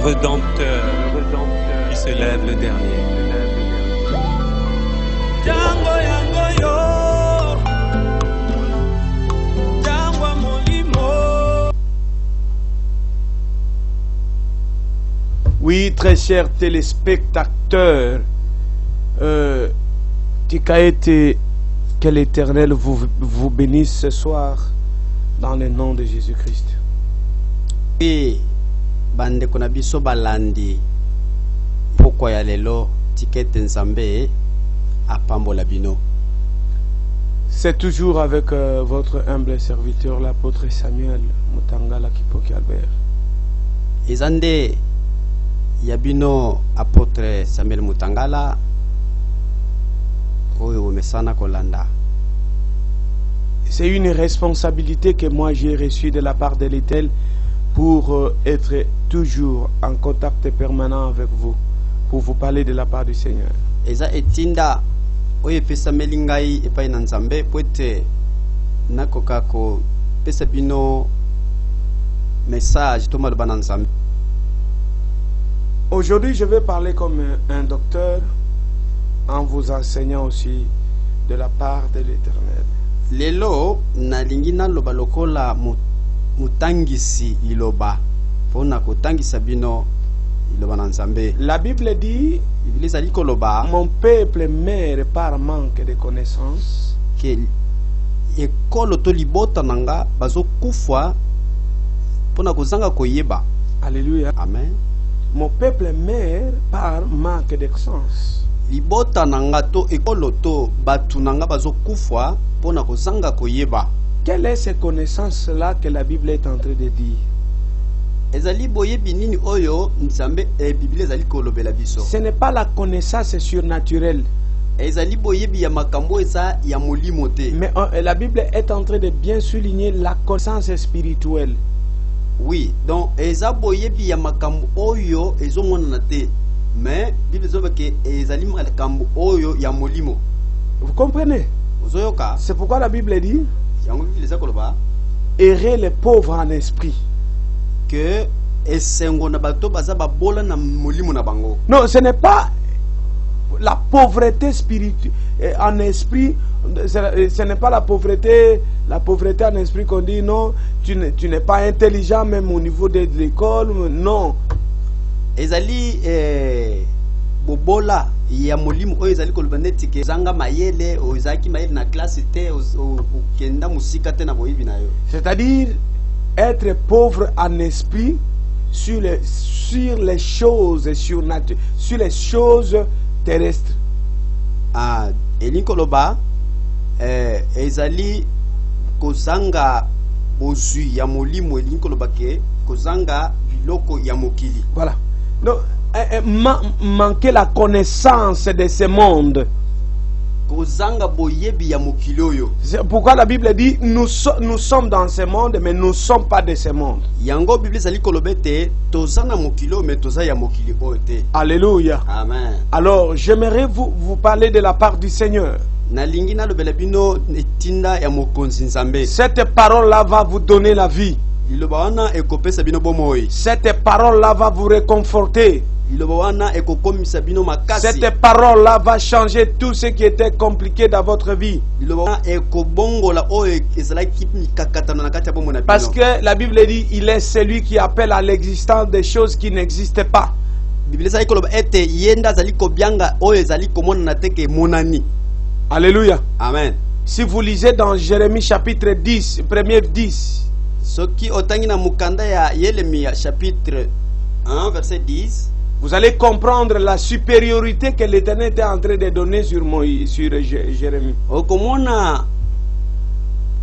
Rédempteur qui se lève le dernier. Django yango yo, Django molimo. Oui, très chers téléspectateurs, Tikaete, que l'Éternel vous bénisse ce soir dans le nom de Jésus-Christ. Oui, bande kona biso balandi pokwa ya lelo Tikete Nzambe apambola bino. C'est toujours avec votre humble serviteur, l'apôtre Samuel Mutangala Kipoki Albert. Ezande yabino apôtre Samuel Mutangala oyo mesana kolanda. C'est une responsabilité que moi j'ai reçue de la part de l'Éternel pour être toujours en contact permanent avec vous, pour vous parler de la part du Seigneur. Eza etinda oyo pesa melingai epai na Nzambe poete nakoka ko pesa bino message to maloba na Nzambe. Aujourd'hui, je vais parler comme un docteur en vous enseignant aussi de la part de l'Éternel. Lelo nalingi naloba lokola mutangisi iloba pona kotangisa bino iloba na Nzambe. La Bible dit, Biblia ezali koloba mon peuple meurt par manque de connaissance. ke ekolo to libota nanga bazokufa pona kozanga koyeba. Alléluia. Amen. Mon peuple meurt par manque de connaissance. Libota nanga to ekolo to batu nanga bazokufa pona kozanga koyeba. Quelle est cette connaissance-là que la Bible est en train de dire? Ezali boyebi nini oyo Nzambe Biblia ezali kolobela biso. Ce n'est pas la connaissance surnaturelle. Ezali boyebi ya makambo eza ya molimo te. Mais la Bible est en train de bien souligner la connaissance spirituelle. Oui, donc eza boyebi ya makambo oyo ezomona te. Mais Bible zoba ke ezali makambo oyo ya molimo. Vous comprenez? Ozoyoka? C'est pourquoi la Bible dit, Yango Bible eza koloba errez les pauvres en esprit. que esengo na bato baza babola na molimo na bango. Non, ce n'est pas la pauvreté spirituelle en esprit. Ce n'est pas la pauvreté en esprit qu'on dit non, tu n'es pas intelligent même au niveau de l'école. Non. Ezali bobola ya molimo oyo ezali koloba neti ke zanga mayele o ezaki mayele na classe te o kenda musika te na boyibi na yo. C'est-à-dire être pauvre en esprit sur les choses surnaturelles, sur les choses terrestres. Ah, elikoloba ezali kozanga bozui ya molimo elikoloba ke kozanga biloko ya mokili. Voilà. Donc, manquer la connaissance de ce monde. Kozanga boyebi ya mokili oyo. C'est pourquoi la Bible dit nous sommes dans ce monde mais nous ne sommes pas de ce monde. Yango Bible ezali koloba te tozana mokili mais toza ya mokili oyo te. Alléluia. Amen. Alors j'aimerais vous parler de la part du Seigneur. Nalingi nalobela bino etinda ya mokonzi Nzambe. Cette parole-là va vous donner la vie. Iloba wana ekopesa bino bomoi. Cette parole-là va vous réconforter. Iloba wana ekokomisa bino makasi. Cette parole-là va changer tout ce qui était compliqué dans votre vie. Iloba wana ekobongola oyo ezalaki mikakatano na kati ya bomoi na bino. Parce que la Bible dit il est celui qui appelle à l'existence des choses qui n'existent pas. Biblia ezali koloba ete yenda azali kobianga oyo ezali komona na teke monani. Alléluia. Amen. Si vous lisez dans Jérémie chapitre 10, premier 10. Soki otangi na mukanda ya Yeremia chapitre 1 verset 10. Vous allez comprendre la supériorité que l'Éternel était en train de donner sur Jérémie. Okomona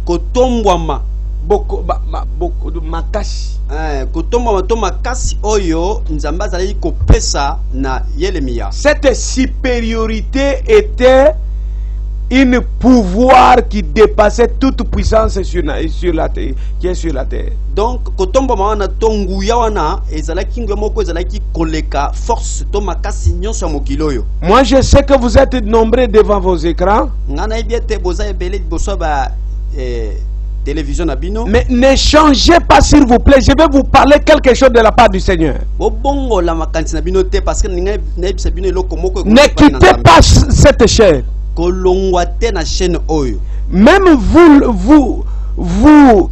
kotombwama beaucoup makasi. Kotombwama to makasi oyo Nzambe azali kopesa na Yeremia. Cette supériorité était un pouvoir qui dépassait toute puissance sur la terre, qui est sur la terre. Donc, kotombwama wana to nguya wana ezalaki nguya moko ezalaki koleka force to makasi nyonso ya mokili oyo. Moi je sais que vous êtes nombreux devant vos écrans. Ngana ibiete boza ebele liboso ba télévision na bino. Mais ne changez pas s'il vous plaît, je vais vous parler quelque chose de la part du Seigneur. Bobongo la makanti na bino te parce que ninga na bisa bino eloko moko. Ne quittez pas cette chaîne. Kolongwa te na chaîne oyo. Même vous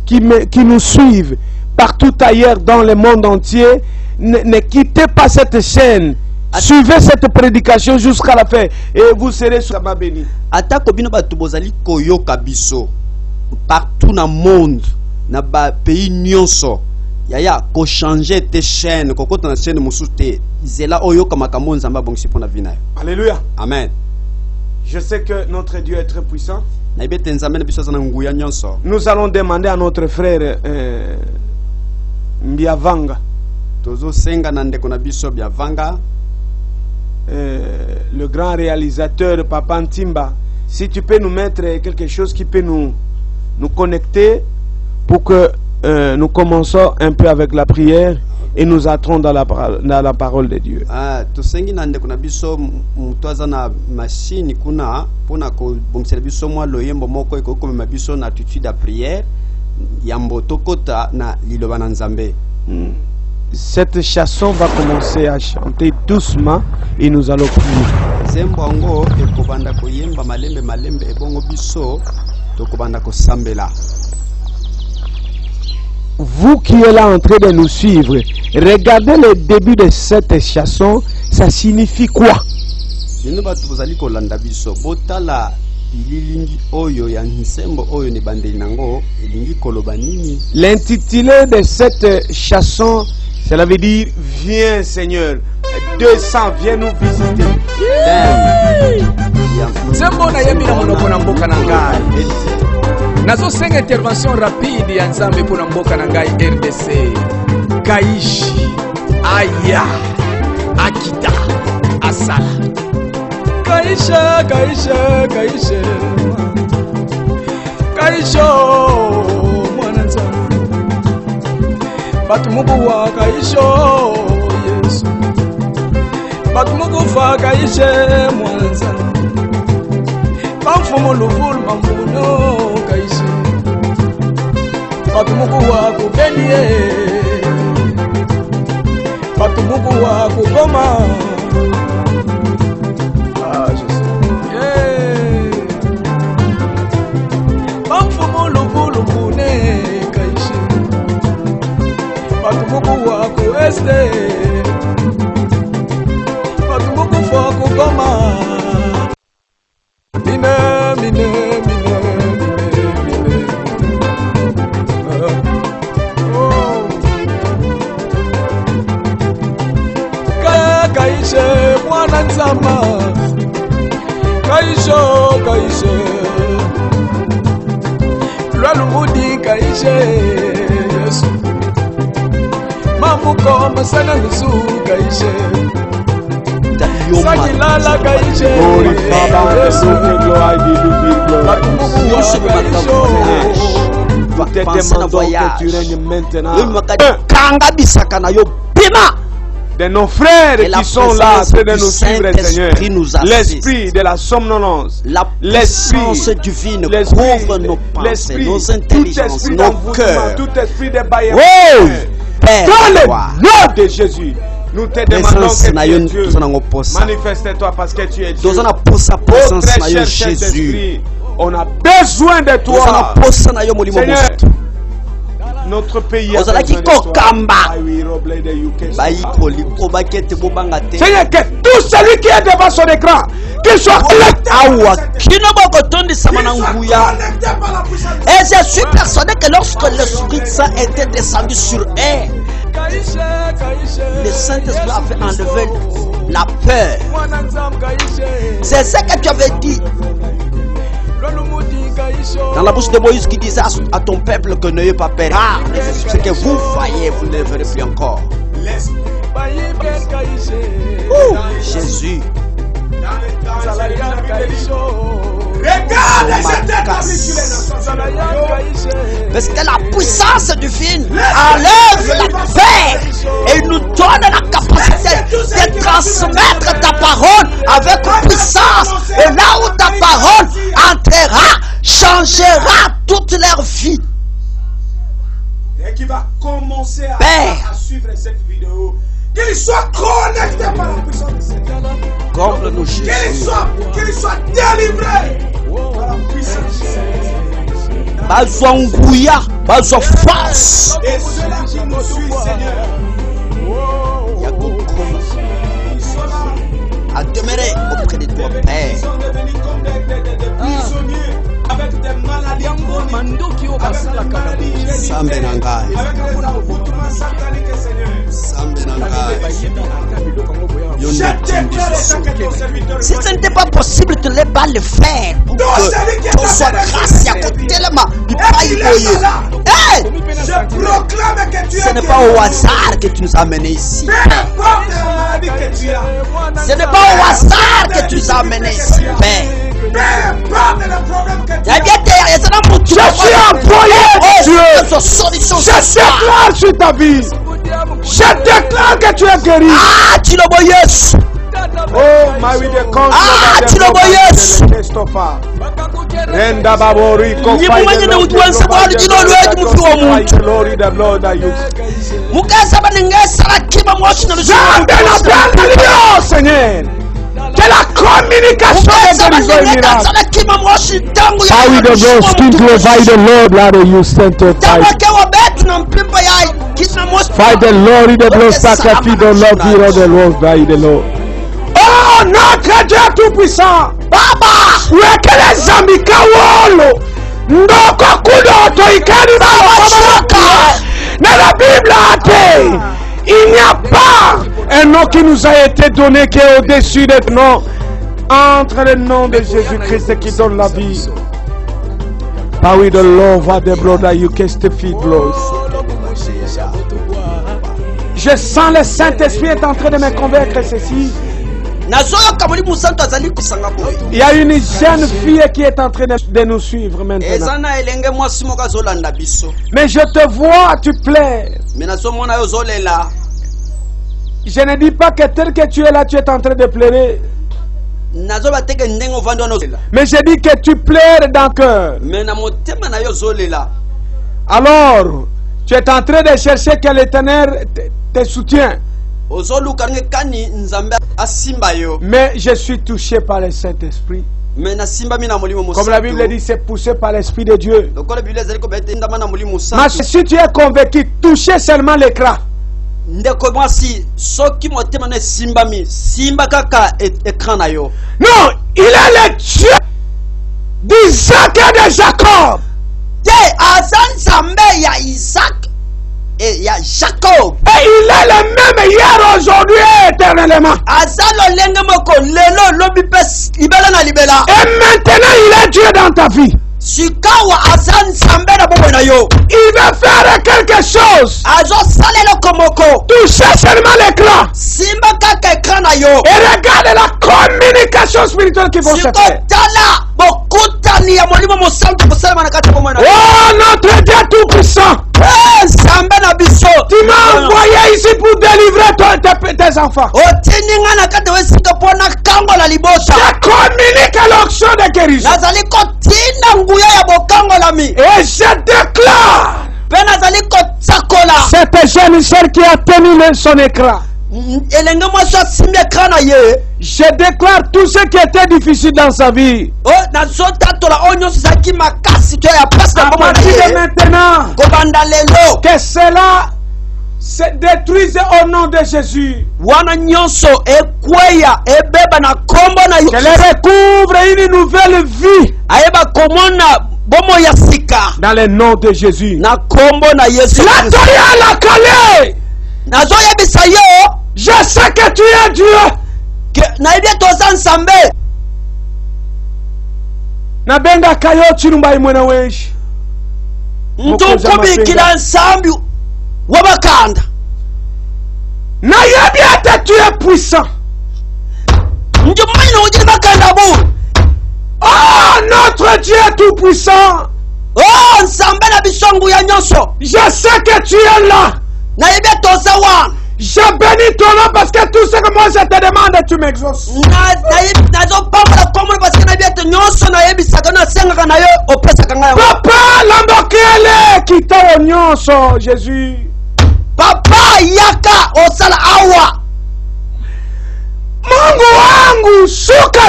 qui nous suivez partout ailleurs dans le monde entier, ne quittez pas cette chaîne. Suivez cette prédication jusqu'à la fin et vous serez sur ma béni. Atako bino batu bozali koyoka biso partout dans le monde, na ba pays nyonso. Yaya ko changer tes chaînes, ko kota na chaîne musute. Zela oyoka makambo nzamba bongisi pona vina. Alléluia. Amen. Je sais que notre Dieu est très puissant. Nous allons demander à notre frère Mbiavanga, le grand réalisateur Papa Ntimba, si tu peux nous mettre quelque chose qui peut nous connecter pour que nous commençons un peu avec la prière et nous entrons dans la parole de Dieu. Cette chanson va commencer à chanter doucement et nous allons prier. Vous qui êtes là en train de nous suivre, regardez le début de cette chanson, ça signifie quoi? L'intitulé de cette chanson, cela veut dire viens Seigneur, 200, viens nous visiter. Nazo senga intervention rapide ya Nzambe pour mboka na ngai RDC. Kaishi, Aya, Akita, Asala. Kaisha, Kaisha, Kaisha. Kaisho, mwana Nzambe. Batu mugu wa Kaisho, Yesu. Batu mugu fa Kaishe, mwana Nzambe. Bamfumo luvulu mambuno Kaishe. Batu mugu wa kubenie. Batu mugu wa kugoma. Ah, je sais. Yeah. Bamfumo luvulu mune Kaishe. Batu mugu wa kueste. Batu mugu fa kugoma. Kaishe mwana Nzamba, Kaisho, Kaishe Lwalumudi Kaishe Yesu Mamuko masana nusu Kaishe Sakilala Kaishe Nous te demandons que tu règnes maintenant de nos frères qui sont là, près de nous suivre, Seigneur. L'esprit de la somnolence, l'esprit divine couvre nos pensées, nos intelligences, nos cœurs. Tout esprit de baillement. Oh, Père, dans le nom de Jésus, nous te demandons que tu es Dieu. Manifeste-toi parce que tu es Dieu. Oh, très cher Saint-Esprit, on a besoin de toi. Seigneur, notre pays a besoin de toi. Seigneur, que tout celui qui est devant son écran, qu'il soit connecté. Et je suis persuadé que lorsque l'Esprit Saint était descendu sur eux, le Saint-Esprit avait enlevé la peur. C'est ce que tu avais dit dans la bouche de Moïse qui disait à ton peuple que n'ayez pas peur. Ah, ce que vous voyez, vous ne le verrez plus encore. Jésus. Parce que la puissance divine enlève la paix et nous donne la capacité de transmettre ta parole avec puissance. Et là où ta parole entrera, changera toute leur vie. Qu'il soit connecté par la puissance du Seigneur. Comble-nous, Jésus. Qu'il soit délivré par la puissance du Seigneur. Bazwa nguya, bazwa force. Et ceux-là qui nous suivent, Seigneur, ils sont là. À demeurer auprès de toi, Père. Ils sont devenus comme des prisonniers avec des maladies chroniques, avec des maladies Sambe héréditaires, nangai. avec des accoutrements sataniques, Seigneur. Sambe nangai. Je déclare étant que ton serviteur Si ce n'était pas possible, tu ne l'as pas le faire. Pour que ton soit grâce à côté de ma du paille boyé. Hey! je proclame que tu es Ce n'est pas au hasard que tu nous as amenés ici. peu importe la maladie que tu as, Ce n'est pas au hasard que tu nous as amenés ici, Père. peu importe le problème que tu Eh as. bien, je suis envoyé de Dieu. Je déclare sur ta vie. Je déclare que tu es guéri. Ah, tu le vois, yes. Oh, my with the console Ah, of tu the le vois, yes. Christopher. Renda babori Nyimumanye na udwansa bwali jino lweji mufi wa muntu. glory the Lord that you. Mugasa banengesa kiba mwashi na Jambe la bien Seigneur. Que la communication de guérison et miracle. How we the Lord skin glorify the Lord, Lord, you sent to fight. Fight the Lord in the blood sacrifice, the Lord, hero, the Lord, by the Lord. Oh, notre Dieu tout-puissant. Baba, wekele zambi kawolo. Ndoko kudoto ikani baba. Dans la Bible athée, il n'y a pas un nom qui nous a été donné qui est au-dessus des noms. Entre le nom de Jésus-Christ qui donne la vie. Power the love of the blood that you cast the feet, Lord. Je sens le Saint-Esprit est en train de me convaincre ceci. Il y a une jeune fille qui est en train de nous suivre maintenant. Mais je te vois, tu plais. Je ne dis pas que tel que tu es là, tu es en train de pleurer. Mais je dis que tu pleures dans le cœur. Alors, tu es en train de chercher que l'Éternel te soutient. Mais je suis touché par le Saint-Esprit. Comme la Bible dit, c'est poussé par l'Esprit de Dieu. Mais si tu es convaincu, touchez seulement l'écran. Non, il est le Dieu d'Isaac et de Jacob. Et il est le même hier, aujourd'hui et éternellement. Et maintenant il est Dieu dans ta vie. Il va faire quelque chose. Touchez seulement l'écran. Et regarde la communication spirituelle qu'ils vont se faire. Oh, notre Dieu tout-puissant. Tu m'as envoyé ici pour délivrer tes enfants. Je communique à l'onction de guérison. Et je déclare cette jeune sœur qui a tenu son écran. Je déclare tout ce qui était difficile dans sa vie. À partir de maintenant, que cela se détruise au nom de Jésus. Que les recouvre une nouvelle vie. Dans le nom de Jésus. La Toya la Calais. Je sais que tu es Dieu. Nabenga kayo chirumba imwena wenshi. Ntukubikira nsambi wabakanda. Na yebiate tu es puissant. Njumanya ujiri bakanda bu. Oh, notre Dieu tout puissant. Oh, nsambe na bisongu ya nyonso. Je sais que tu es là. Na yebiate osawa. Je bénis ton nom parce que tout ce que moi je te demande, tu m'exauces. Papa, l'ambokele qui t'a au nyonso, Jésus. Papa, yaka osala awa.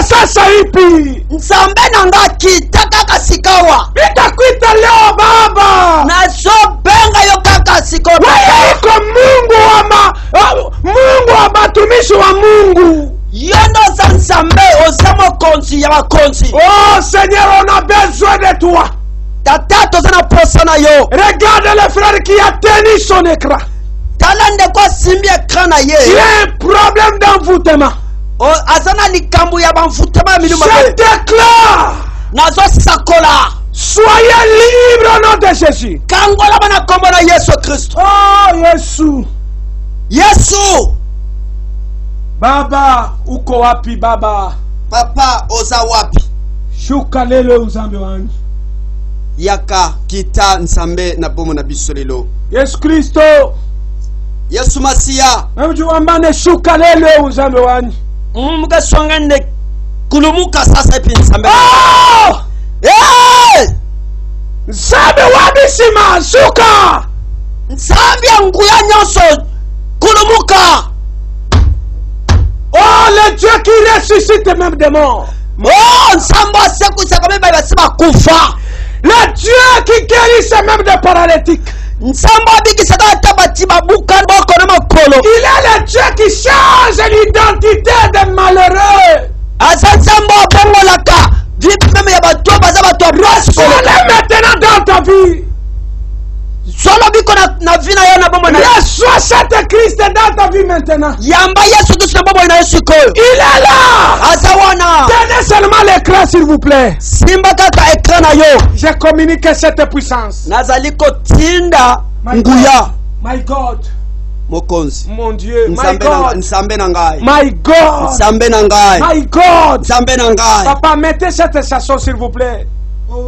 sasa ipi? Nzambe nanga kita kaka sikawa. Nitakuita leo baba. Nazobenga yo kaka sikowa. Wewe iko Mungu wa matumishi wa Mungu. Yono za Nzambe ozamo konzi ya makonzi. Oh Seigneur, on a besoin de toi. Tata tozana posana yo. Regarde le frère qui a tenu son écran. Talande kwa simbi écran na ye. Il y a un problème d'envoûtement. O azana likambu ya banvutema miluma. Je déclare. Nazo sakola. Soyez libres au nom de Jésus. Kangola bana kombo na Yesu Kristo. Oh Yesu. Yesu. Baba uko wapi baba? Papa oza wapi? Shuka lelo Nzambe wangu. Yaka kita Nzambe na bomo na biso lelo. Yesu Kristo. Yesu Masia. Mjuambane shuka lelo Nzambe wangu. Mga swangande kulumuka sasa ipi Nzambe. Oh! Eh! Nzambe wabisima shuka. Nzambe nguya nyonso kulumuka. Oh, le Dieu qui ressuscite même des morts. Oh, Nzambe asekusa kama basiba kufa. Le Dieu qui guérissait même des paralytiques. Nzambe abikisa kata batiba buka boko na makolo. Il est le Dieu qui change l'identité des malheureux. Asa Nzambe abongolaka vipi meme ya bato baza bato raso. Sois maintenant dans ta vie. Solo biko na vina yo na bomo na. Reçois cet Christ dans ta vie maintenant. Yamba Yesu Kristo bomo na Yesu ko. Il est là. Asa wana. Tenez seulement l'écran s'il vous plaît. Simba kaka écran na yo. J'ai communiqué cette puissance. Nazali ko tinda nguya. My God. Mokonzi. Mon Dieu. My God. Nzambe na ngai. My God. Nzambe na ngai. My God. Nzambe na ngai. Papa, mettez cette chanson s'il vous plaît.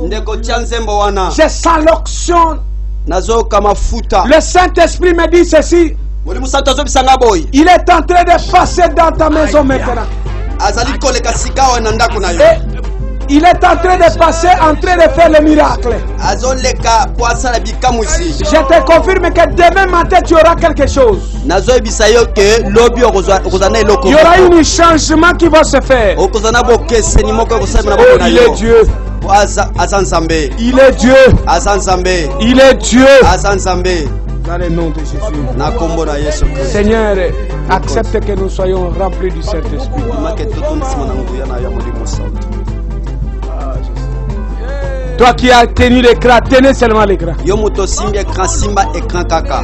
Ndeko chanzembo wana. Je sens l'onction. Nazo kama futa. Le Saint-Esprit me dit ceci. Muri musanto zo bisanga boy. Il est en train de passer dans ta maison maintenant. Azali koleka sikawa na ndako na yo. Et il est en train de passer, en train de faire le miracle. Azoleka poasa la bikamusi. Je te confirme que demain matin tu auras quelque chose. Nazo ebisa yo ke lobi okozana eloko. Il y aura un changement qui va se faire. Okozana bokeseni moko okosala na Oh, boko na il yo. est Dieu. Azan Nzambe. Il est Dieu. Azan Nzambe. Il est Dieu. Azan Nzambe. Dans le nom de Jésus. Na kombo na Yesu Kristo. Seigneur, accepte que nous soyons remplis du Saint-Esprit. Make totondisima na nguya na ya molimo santo. Toi qui as tenu l'écran, tenez seulement l'écran. Yo moto simbi ekran simba ekran kaka.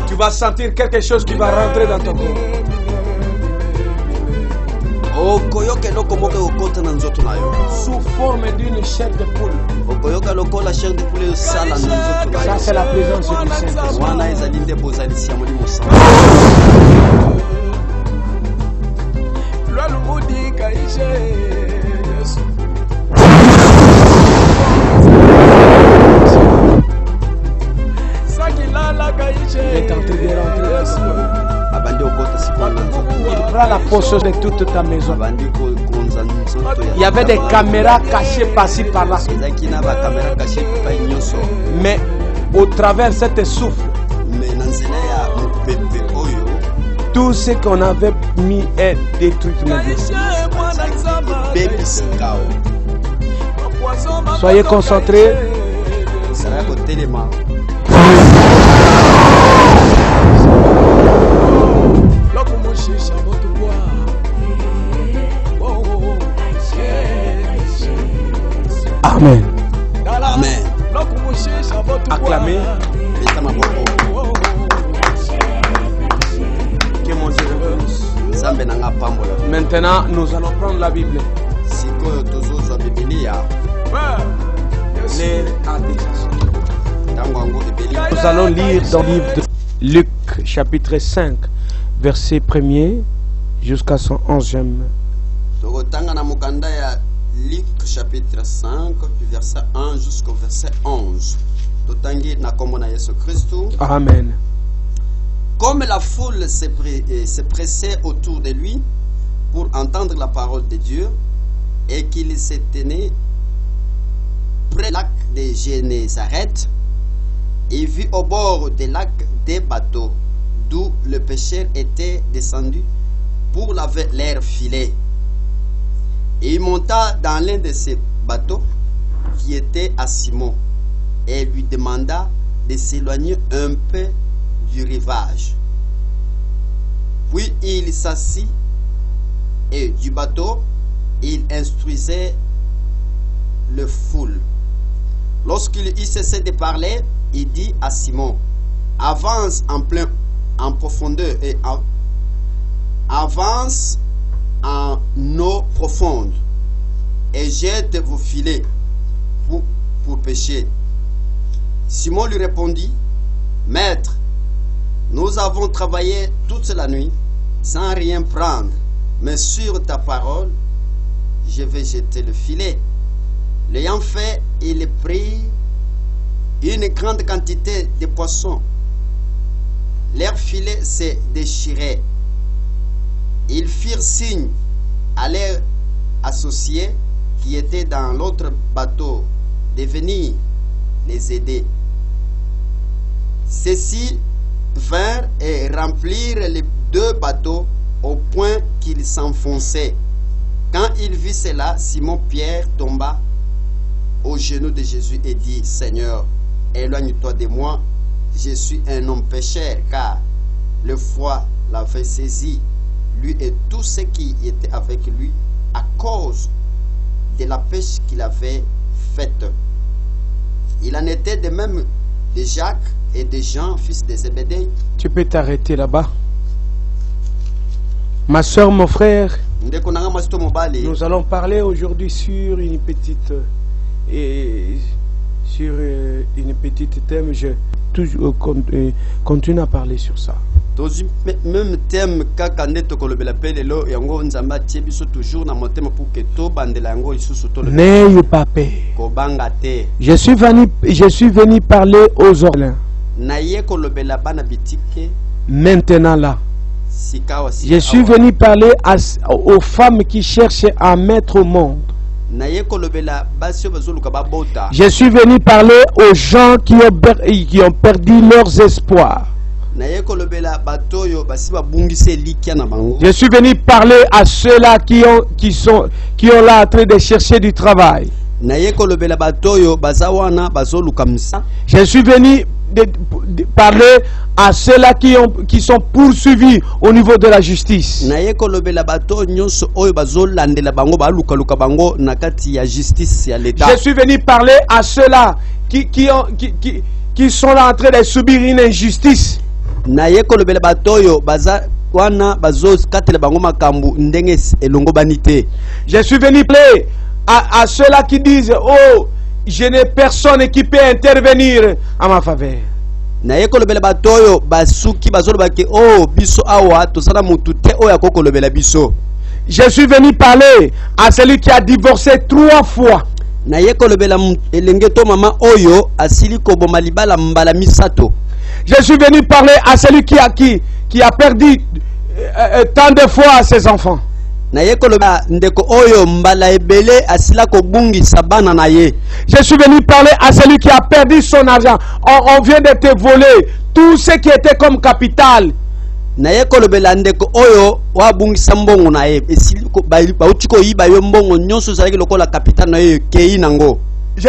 Tu vas sentir quelque chose qui va rentrer dans ton corps. Okoyoka eloko moko ekokota na nzoto na yo. Sous forme d'une chair de poule. Okoyoka lokola chair de poulet osala na nzoto na Ça, yo. c'est la présence du Saint-Esprit. Wana ezali nde bozalisi ya molimo santo. Il est en train de rentrer. Abandi okota sikoyo na nzoto. Il prend la possession de toute ta maison. Abandi konza nzoto ya. Il y avait des caméras cachées par-ci par-là. ezalaki na bakamera kashe epai nyonso. Mais au travers de cet souffle, Me na nzela ya mopepe oyo tout ce qu'on avait mis est détruit maintenant. bebisi kao. Soyez concentrés. Ezala kotelema. Amen. Amen. Acclamez. Pesa maboko. Que mon Dieu vous bénisse. Nzambe na nga pambola. Maintenant, nous allons prendre la Bible. Sikoyo tozozwa Biblia. Lire à des Tango yango ebeli. Nous allons lire dans le livre de Luc, chapitre 5, verset 1er jusqu'à son 11e. Tokotanga na mokanda ya Luc chapitre 5 du verset 1 jusqu'au verset 11. Totangi na kombo na Yesu Kristo. Amen. Comme la foule se pressait autour de lui pour entendre la parole de Dieu et qu'il se tenait près du lac de Génézareth, Il vit au bord des lacs des bateaux, d'où le pêcheur était descendu pour laver leurs filets. Et il monta dans l'un de ces bateaux qui était à Simon et lui demanda de s'éloigner un peu du rivage. Puis il s'assit et du bateau, il instruisait le foule. Lorsqu'il eut cessé de parler, il dit à Simon, avance en profondeur et avance en eau profonde et jette vos filets pour pêcher. Simon lui répondit, Maître, nous avons travaillé toute la nuit sans rien prendre, mais sur ta parole, je vais jeter le filet. L'ayant fait, il prit une grande quantité de poissons. Leur filet se déchirait. Ils firent signe à leurs associés qui étaient dans l'autre bateau de venir les aider. Ceux-ci vinrent et remplirent les deux bateaux au point qu'ils s'enfonçaient. Quand il vit cela, Simon-Pierre tomba aux genoux de Jésus et dit, Seigneur, éloigne-toi de moi, je suis un homme pécheur, car le froid l'avait saisi, lui et tous ceux qui étaient avec lui, à cause de la pêche qu'il avait faite. Il en était de même de Jacques et de Jean, fils de Zébédée. Tu peux t'arrêter là-bas. Ma soeur, mon frère, nous allons parler aujourd'hui sur une petite thème. Je continue à parler sur ça. Même thème N'ayez pas peur. Je suis venu parler aux orphelins. Maintenant là. Je suis venu parler aux femmes qui cherchent à mettre au monde. Je suis venu parler aux gens qui ont perdu leurs espoirs. Je suis venu parler à ceux-là qui ont là en train de chercher du travail. Je suis venu parler à ceux-là qui sont poursuivis au niveau de la justice. Je suis venu parler à ceux-là qui sont là en train de subir une injustice. Je suis venu parler à ceux-là qui disent, oh, je n'ai personne qui peut intervenir à ma faveur. Je suis venu parler à celui qui a divorcé 3 fois. Je suis venu parler à celui qui a perdu tant de fois ses enfants. Je suis venu parler à celui qui a perdu son argent. On vient de te voler tout ce qui était comme capital. Je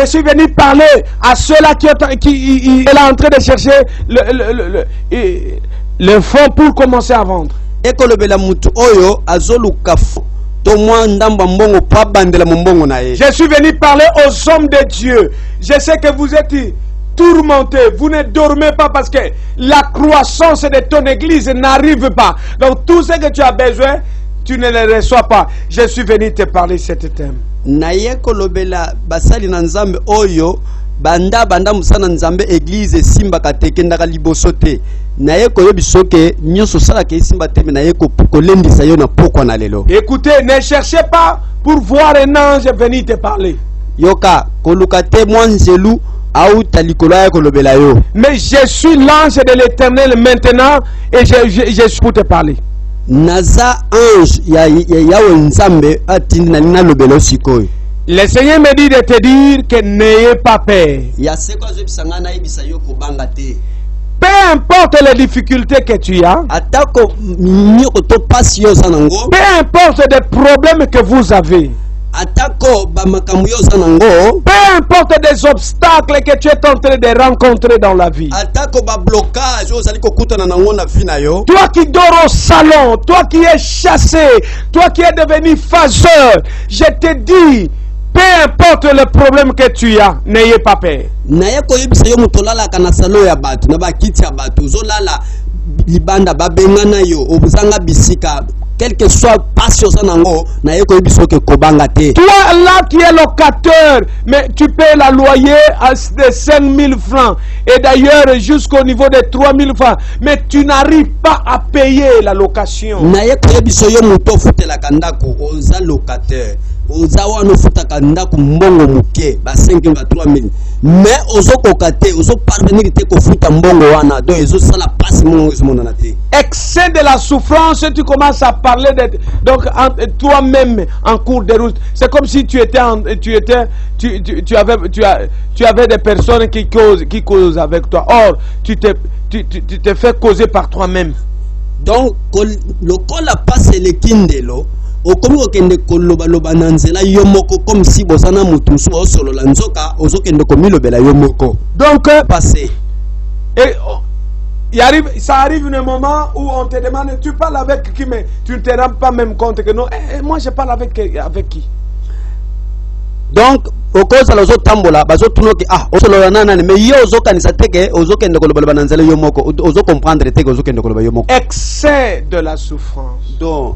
suis venu parler à ceux-là qui est en train de chercher le fonds pour commencer à vendre. Je suis venu parler aux hommes de Dieu. Je sais que vous êtes tourmentés, vous ne dormez pas parce que la croissance de ton église n'arrive pas. Donc tout ce que tu as besoin, tu ne le reçois pas. Je suis venu te parler de ce thème. Banda musana nzambe église simba katekendaka liboso te naye koyebisoke nyoso sala ke simba te naye kolendisa yo na pokwa na lelo. Écoutez, ne cherchez pas pour voir un ange venir te parler. Yoka koluka te mwanzelu au talikolo ya kolobela yo. Mais je suis l'ange de l'Éternel maintenant et je suis pour te parler. Naza ange ya nzambe atindi na lina lobelo sikoyo. Le Seigneur me dit de te dire que n'ayez pas peur. Peu importe les difficultés que tu as, peu importe les problèmes que vous avez, peu importe des obstacles que tu es en train de rencontrer dans la vie, toi qui dors au salon, toi qui es chassé, toi qui es devenu phaseur, je te dis, peu importe le problème que tu as, n'ayez pas peur. Quel que soit passion sanango, na yeko biso ke kobanga te. Toi là qui es locataire, mais tu payes la loyer de 5000 francs et d'ailleurs jusqu'au niveau de 3000 francs, mais tu n'arrives pas à payer la location. Na yeko biso yo muto futela kandako oza locataire. Oza wano futaka ndako mbongo muke ba 5000 ba 3000. Mais ozo kokate, ozo parvenir te ko futa mbongo wana. Donc ezo sala passe mon na te. Excès de la souffrance, tu commences à parler de donc toi-même en cours de route. C'est comme si tu avais des personnes qui causent avec toi. Or, tu te fais causer par toi-même. Donc, le col a passé le kindelo. Comme si bosana mutusu solo lanzoka ozokende komilo bela yomoko. Donc passé. Et ça arrive un moment où on te demande, tu parles avec qui, mais tu ne te rends pas même compte que non, moi je parle avec qui. Donc, au cause de l'ozo tambola, bazo tunoki osolo nana mais yo ozo kanisa teke ozo kende koloba bananzela yomoko ozo comprendre teke ozo kende koloba yomoko. Excès de la souffrance. Donc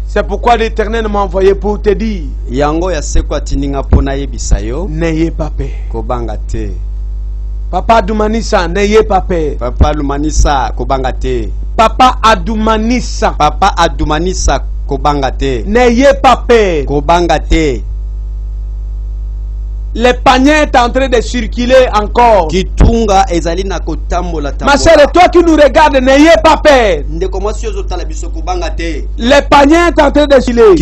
c'est pourquoi l'Éternel m'a envoyé pour te dire, n'ayez pas peur. Papa Adumanisa, n'ayez pas peur. Papa Adumanisa, kobangate. Papa Adumanisa. Papa Adumanisa, kobangate. N'ayez pas peur. Kobangate. Le panier est en train de circuler encore. Ma soeur, toi qui nous regardes, n'ayez pas peur. Le panier est en train de circuler.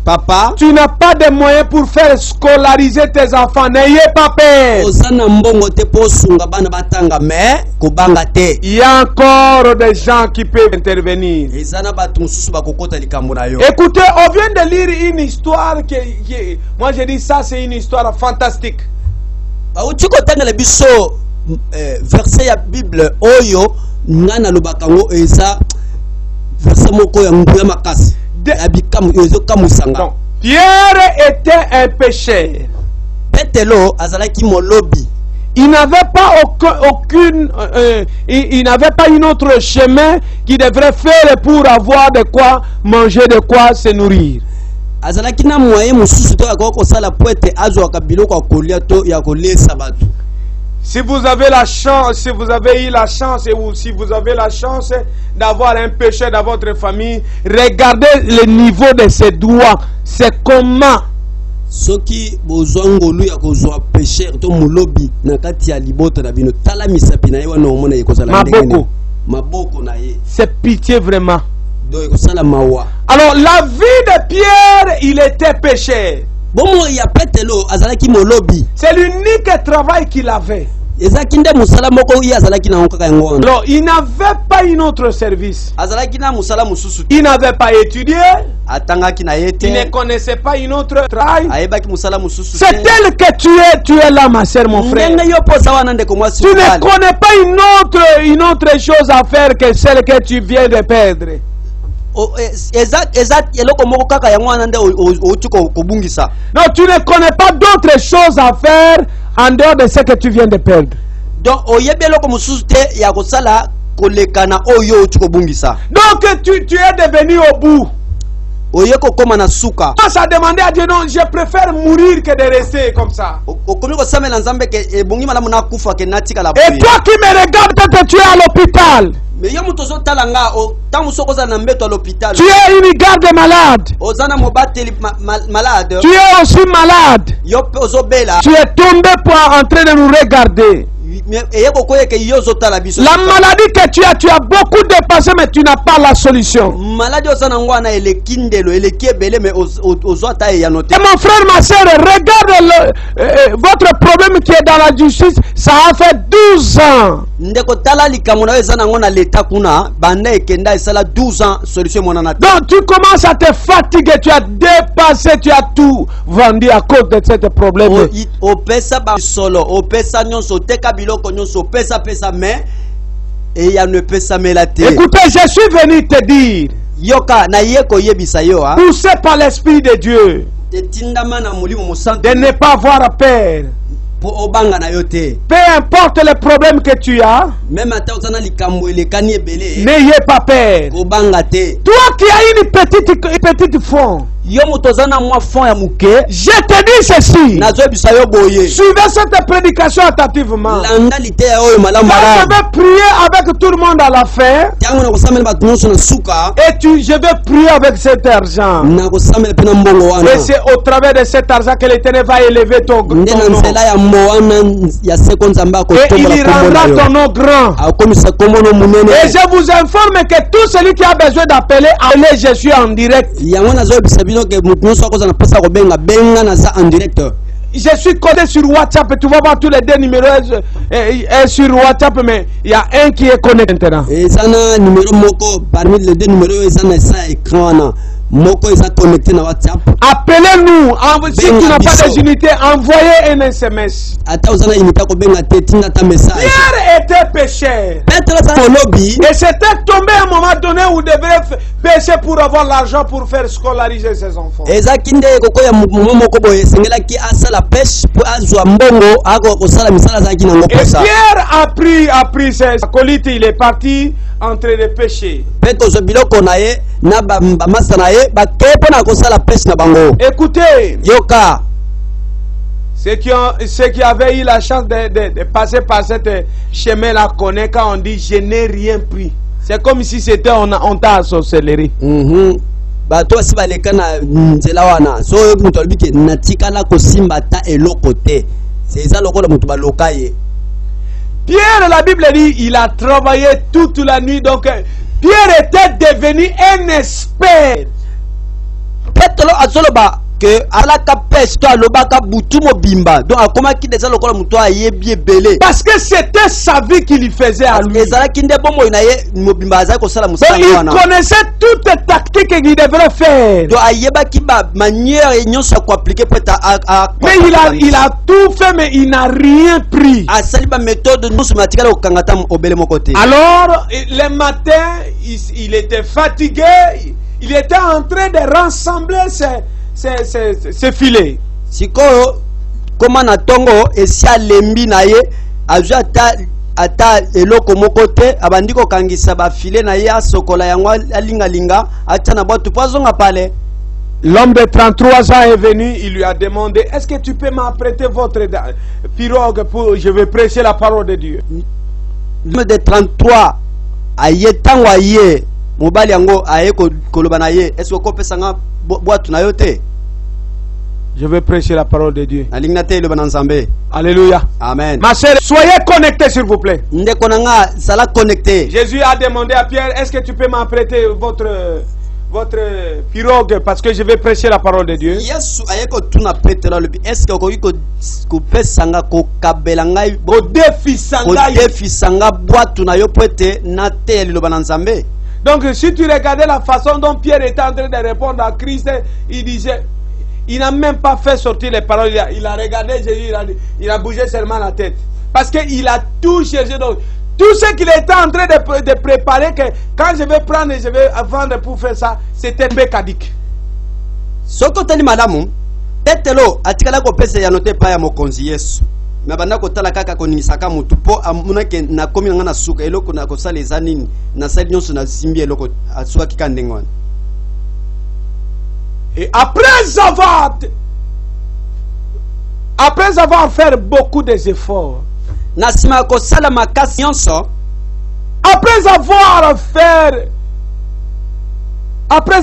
Papa, tu n'as pas de moyens pour faire scolariser tes enfants. N'ayez pas peur. Il y a encore des gens qui peuvent intervenir. Écoutez, on vient de lire une histoire moi je dis ça, c'est une histoire fantastique. Verset ya Bible oyo ngana lubakango eza verset moko ya nguya makasi. Donc, Pierre était un pécheur. Il n'avait pas il n'avait pas une autre chemin qu'il devrait faire pour avoir de quoi manger, de quoi se nourrir. Si vous avez la chance, si vous avez eu la chance, ou si vous avez la chance d'avoir un péché dans votre famille, regardez le niveau de ses doigts. C'est comment. Soki bozwangolu ya kozwa péché to mulobi na kati ya libota na bino tala misapi na yewa na omona yekozala ndenge maboko na ye. C'est pitié vraiment. Do yekozala mawa. Alors la vie de Pierre, il était pécheur. Bomo ya petelo azalaki molobi. C'est l'unique travail qu'il avait. Alors il n'avait pas une autre service. Il n'avait pas étudié. Il ne connaissait pas une autre travail. C'est tel que tu es là, ma soeur, mon frère. Tu ne connais pas une autre chose à faire que celle que tu viens de perdre. Non, tu ne connais pas d'autres choses à faire en dehors de ce que tu viens de perdre. Donc tu es devenu au bout. Ça a demandé à Dieu, non, je préfère mourir que de rester comme ça. Et toi qui me regardes, peut-être tu es à l'hôpital. Tu es une garde malade. Tu es aussi malade. Tu es tombé en train de nous regarder. La maladie que tu as beaucoup dépassé, mais tu n'as pas la solution. Et mon frère, ma soeur, regarde votre problème qui est dans la justice. Ça a fait 12 ans. Donc tu commences à te fatiguer, tu as dépassé, tu as tout vendu à cause de ce problème. Écoutez, je suis venu te dire, poussé par l'Esprit de Dieu, de ne pas avoir peur. Peu importe les problèmes que tu as, n'ayez pas peur. Toi qui as une petite fond, je te dis ceci. Suivez cette prédication attentivement. Quand je vais prier avec tout le monde à la fin, et je vais prier avec cet argent. Et c'est au travers de cet argent que l'Éternel va élever ton nom. Et il rendra ton nom grand. Et je vous informe que tout celui qui a besoin d'appeler, allez, je suis en direct. Je suis codé sur WhatsApp, tu vas voir tous les deux numéros sur WhatsApp, mais il y a un qui est connecté maintenant. Parmi les deux numéros, il y a un écran. Appelez-nous. Si tu n'as pas des unités, envoyez un SMS. Pierre était pécheur. Et c'était tombé à un moment donné où il devait pécher pour avoir l'argent pour faire scolariser ses enfants. Et Pierre a pris ses acolytes, il est parti en train de pécher. Écoutez, ceux qui avaient eu la chance de passer par cette chemin-là connaissent quand on dit je n'ai rien pris. C'est comme si c'était on t'a assorcelé. Pierre, la Bible dit, il a travaillé toute la nuit, donc Pierre était devenu un expert. Parce que c'était sa vie qu'il y faisait à lui. Donc il connaissait toutes les tactiques qu'il devrait faire. Mais il a tout fait, mais il n'a rien pris. Alors le matin, il était fatigué. Il était en train de rassembler ses filets. Sikoyo koma na tongo esia lembi na ye azwa ata eloko mokote abandiko kangisa ba filet na ye asokola yango alingalinga ata na botu pozonga pale. L'homme de 33 ans est venu, il lui a demandé, est-ce que tu peux m'apprêter votre pirogue pour je vais prêcher la parole de Dieu. L'homme de 33 aye tango aye mobali yango aye koloba na ye, est-ce que kopesa nga boatu na yote? Je vais prêcher la parole de Dieu. Alléluia. Amen. Ma chère, soyez connectés s'il vous plaît. Jésus a demandé à Pierre, est-ce que tu peux m'apprêter votre pirogue parce que je vais prêcher la parole de Dieu. Donc si tu regardais la façon dont Pierre était en train de répondre à Christ, il disait, il n'a même pas fait sortir les paroles, il a regardé Jésus, il a bougé seulement la tête. Parce qu'il a tout cherché. Donc, tout ce qu'il était en train de préparer, que quand je vais prendre et je vais vendre pour faire ça, c'était bécadique. Ce que tu as dit, madame, tetelo, atikala ko pese ya note pa ya mokonzi Yesu. Mais banda ko tala kaka ko ningisaka mutu po amuna ke na komi nga na suka eloko na ko sala ezanini na sali nyonso na simbi eloko asuka kikandengwana. Et après avoir fait beaucoup d'efforts, après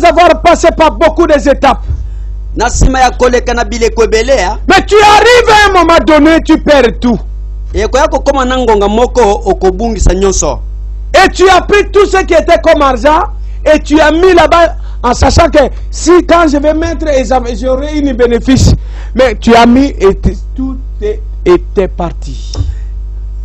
avoir passé par beaucoup d'étapes, mais tu arrives à un moment donné, tu perds tout. Et tu as pris tout ce qui était comme argent et tu as mis là-bas en sachant que si quand je vais mettre j'aurai une bénéfice. Mais tu as mis et tout était parti.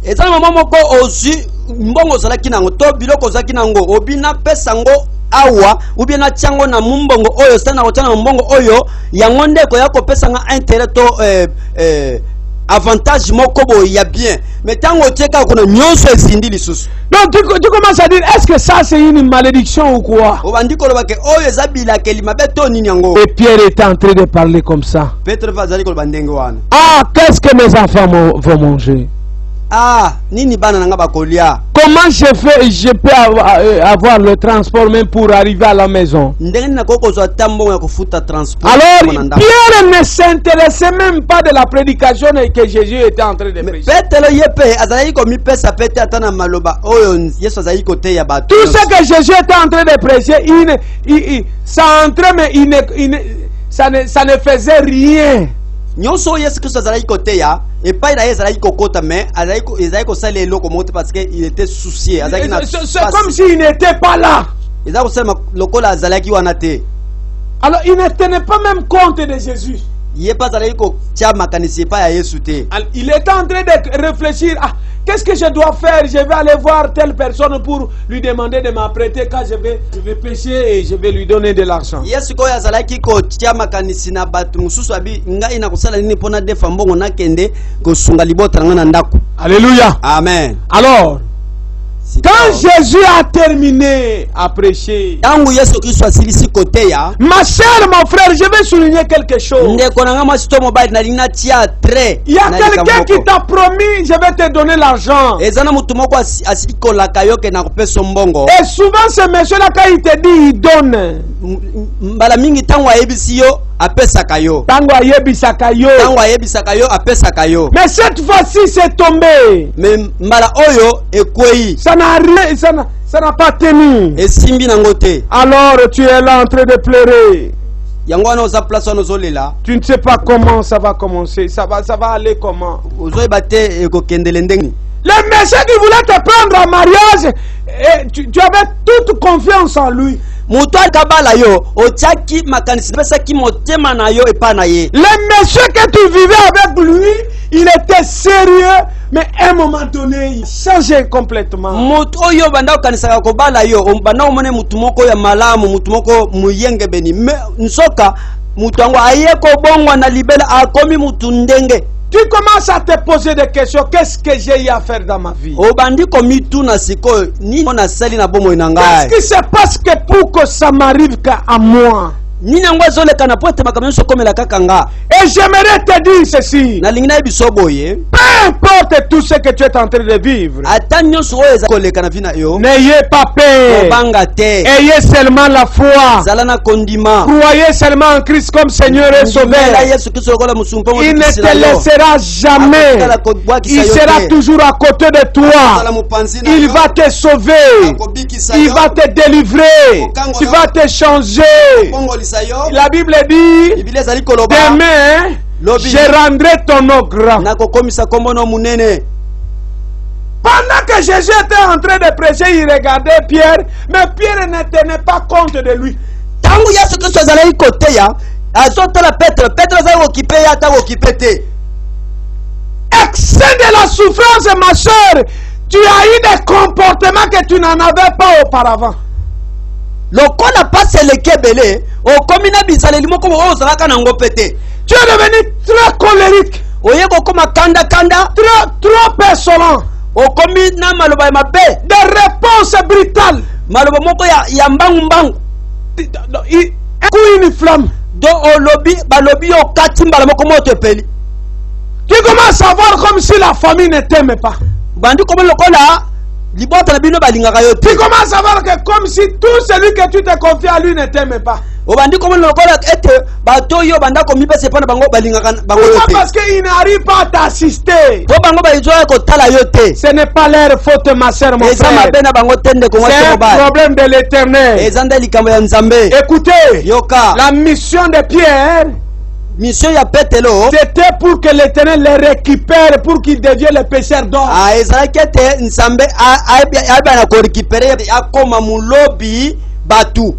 Et ça maman moko aussi mbongo zalaki nango to biloko zaki nango obina pesa ngo awa ou bien atiango na mumbongo oyo stana ko tana mbongo oyo yango ndeko yako pesa nga intérêt to avantage moko bo ya bien mais tango teka kuna nyonso esindi lisusu. Donc tu commences à dire est-ce que ça c'est une malédiction ou quoi? Obandiko lobake oyo ezabila kelima beto nini yango. Et Pierre était en train de parler comme ça. Petre va zali ko bandenge wana. Ah, qu'est-ce que mes enfants vont manger? Ah, nini bana nanga bakolia. Comment je peux avoir le transport même pour arriver à la maison? Alors Pierre ne s'intéressait même pas de la prédication que Jésus était en train de prêcher. Tout ce que Jésus était en train de prêcher, ça entrait mais ça ne faisait rien. Nyonso Yesu Christ azali kote ya et pas il azali kokota mais azali ko sala eloko moto parce que il était soucié azali na c'est comme s'il n'était pas là. Ezali ko sala lokola azali ki wana te. Alors il ne tenait pas même compte de Jésus. Il pas azali ko tia makanisi pa ya Yesu te. Il était en train de réfléchir, ah, qu'est-ce que je dois faire? Je vais aller voir telle personne pour lui demander de m'apprêter quand je vais pécher et je vais lui donner de l'argent. Yesu ko yazalaki ko tia makanisi na batu mususu abi ngai na kosala nini pona defa mbongo na kende ko sunga libota nga na ndako. Alléluia. Amen. Alors quand Jésus a terminé à prêcher, ma soeur, mon frère, je vais souligner quelque chose. Il y a quelqu'un qui t'a promis, je vais te donner l'argent. Et souvent, ce monsieur-là, quand il te dit, il donne. Mais cette fois-ci, c'est tombé. Ça n'a pas tenu. Alors tu es là en train de pleurer. Tu ne sais pas comment ça va commencer. Ça va aller comment? Le monsieur qui voulait te prendre en mariage, tu avais toute confiance en lui. Le monsieur que tu vivais avec lui, il était sérieux, mais à un moment donné, il changeait complètement. Tu commences à te poser des questions. Qu'est-ce que j'ai eu à faire dans ma vie? Qu'est-ce qui se passe pour que ça m'arrive qu'à moi? Et j'aimerais te dire ceci. Peu importe tout ce que tu es en train de vivre, n'ayez pas peur. Ayez seulement la foi. Croyez seulement en Christ comme Seigneur et Sauveur. Il ne te laissera jamais. Il sera toujours à côté de toi. Il va te sauver. Il va te délivrer. Il va te changer. La Bible dit, demain, je rendrai ton eau grand. Pendant que Jésus était en train de prêcher, il regardait Pierre, mais Pierre ne tenait pas compte de lui. Excès de la souffrance, ma soeur, tu as eu des comportements que tu n'en avais pas auparavant. Tu es devenu très colérique, trop insolent, des réponses brutales, une flamme. Tu commences à voir comme si la famille ne t'aime pas. Tu commences à voir que comme si tout celui que tu te confies à lui ne t'aime pas. Pourquoi? Parce qu'il n'arrive pas à t'assister. Ce n'est pas leur faute, ma soeur, mon frère. C'est un problème de l'Éternel. Écoutez, la mission de Pierre mission ya Petelo c'était pour que l'Éternel les récupère, pour qu'ils deviennent les pécheurs d'or. ezalaki nzambe ayebana ko récupérer akoma mulobi batu.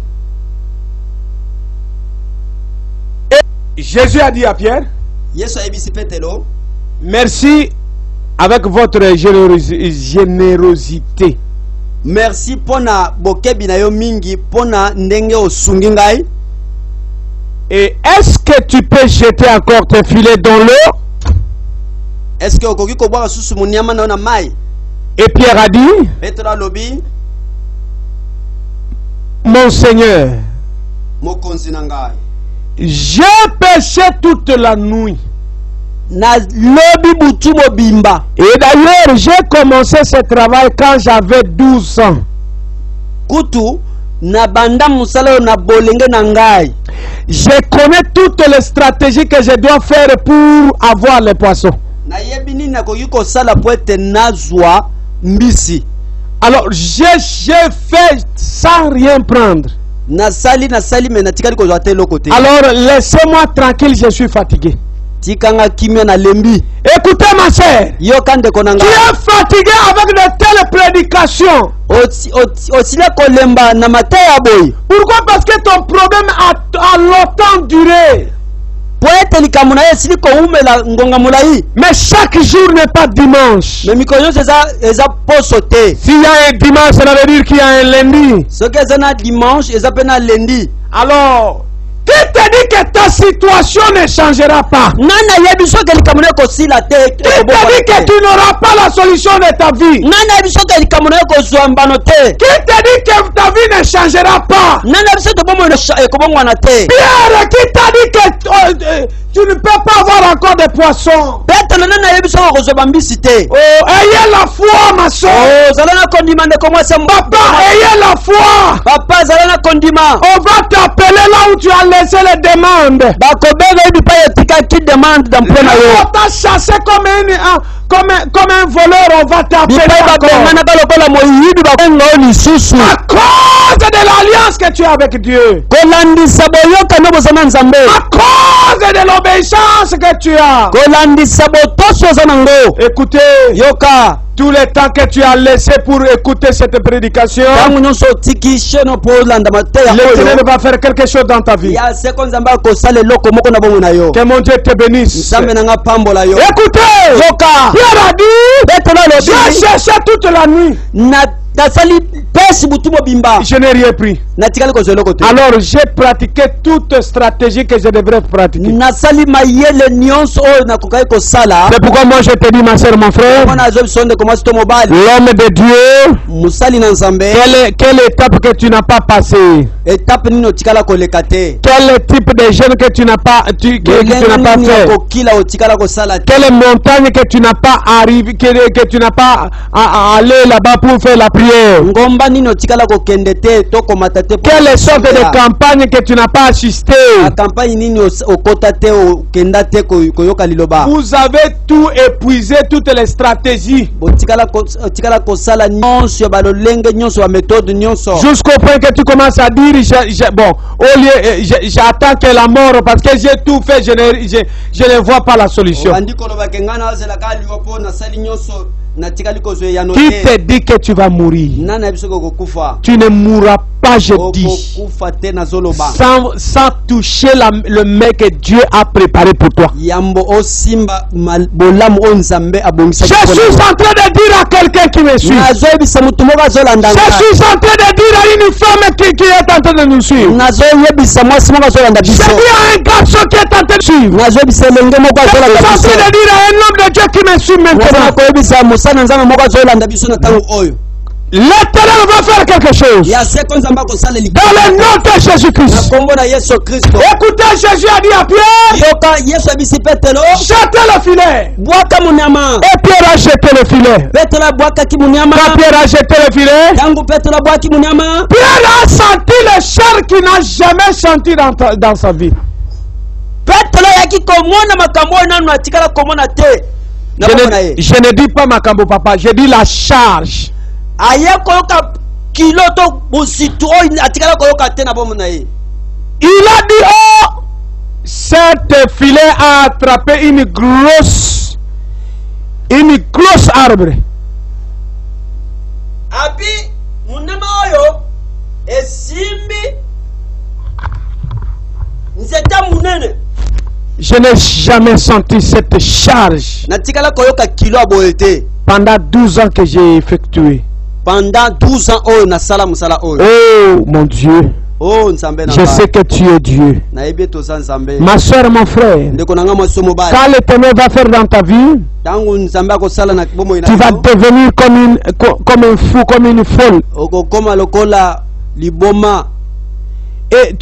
Et Jésus a dit à Pierre, Yesu ayebisi Petelo, merci avec votre générosité. merci pona bokebi na yo mingi pona ndenge osungi ngai. Et est-ce que tu peux jeter encore tes filets dans l'eau? Est-ce que okoki ko bwa susu munyama na mai? Et Pierre a dit, Petelo alobi, mon Seigneur, mokonzi na ngai, j'ai péché toute la nuit. na lobi butu mobimba. Et d'ailleurs, j'ai commencé ce travail quand j'avais 12 ans. Kutu na banda musala na bolenge na ngai. Je connais toutes les stratégies que je dois faire pour avoir les poissons. Na yebi nini nakoki kosala po ete nazwa mbisi. Alors, j'ai fait sans rien prendre. Nasali me natikali kozwa te lokote. Alors, laissez-moi tranquille, je suis fatigué. Tikanga kimia na lembi. Écoutez ma sœur, Yo kande konanga. tu es fatigué avec de telles prédications. Osile kolemba na mateya boy. Pourquoi? Parce que ton problème a longtemps duré. Po ete likamuna esili ko umela ngonga mulai. Mais chaque jour n'est pas dimanche. Me mikonyo eza poso te. S'il y a un dimanche, ça veut dire qu'il y a un lundi. Soki eza na dimanche eza pe na lundi. Alors, qui te dit que ta situation ne changera pas? Nana yebi soki likamuna ko sila te. Qui te dit que tu n'auras pas la solution de ta vie? Nana yebi soki likamuna ko zwa mbano te. Qui te dit que ta vie ne changera pas? Nana yebi soki bomo ko bongwana te. Pierre, qui t'a dit que tu ne peux pas avoir encore des poissons? Petelo nana yebi soki ko zwa mbisi te. Oh, ayez la foi, ma soeur. Oh, zala na kondima ndeko mwasi Papa, ayez la foi. Papa zala na kondima. On va t'appeler là où tu as laissé les demandes. Bakobega yebi pa yotika ki demande d'emploi na yo. On t'a chassé comme un voleur, on va t'appeler encore. À cause de l'alliance que tu as avec Dieu. À cause de l'obéissance que tu as. Écoutez, Yoka. tout le temps que tu as laissé pour écouter cette prédication, l'Éternel va faire quelque chose dans ta vie. Que mon Dieu te bénisse. Écoutez, Pierre a dit, j'ai cherché toute la nuit. Je n'ai rien pris. Alors j'ai pratiqué toute stratégie que je devrais pratiquer. C'est pourquoi moi je te dis, ma soeur, mon frère, l'homme de Dieu, quelle étape que tu n'as pas passée? Quel type de jeûne que tu n'as pas fait? Quelle montagne que tu n'as pas arrivé, que tu n'as pas allé là-bas pour faire la prière? Quelle sorte de campagne que tu n'as pas assisté? Vous avez tout épuisé, toutes les stratégies, jusqu'au point que tu commences à dire, bon, au lieu, j'attends que la mort, parce que j'ai tout fait, je ne vois pas la solution. Qui te dit que tu vas mourir? Tu ne mourras pas, je dis, sans toucher le mec que Dieu a préparé pour toi. Je suis en train de dire à quelqu'un qui me suit. Je suis en train de dire à une femme qui est en train de nous suivre. Je dis à un garçon qui est en train de suivre. Je suis en train de dire à un homme de Dieu qui me suit maintenant. L'Éternel va faire quelque chose dans le nom de Jésus-Christ. Écoutez, Jésus a dit à Pierre, jetez le filet. Et Pierre a jeté le filet. Quand Pierre a jeté le filet, Pierre a senti le chair qu'il n'a jamais senti dans sa vie. Je ne dis pas Makambo papa, je dis la charge. Il a dit, oh, Cet filet a attrapé une grosse arbre. Abi munema oyo esimbi nzeta munene. Je n'ai jamais senti cette charge Natikala koyoka kilo aboete. pendant 12 ans que j'ai effectué. Pendant 12 ans oyo nasala musala oyo. Oh mon Dieu, Oh nzambe na je sais que tu es Dieu. na yebi to za nzambe. Ma soeur, mon frère, Ndeko nanga masomo bali. quand l'Éternel va faire dans ta vie, Tangu nzambe akosala na bomo ina. tu vas devenir comme un fou, comme une folle. Okokoma lokola liboma Et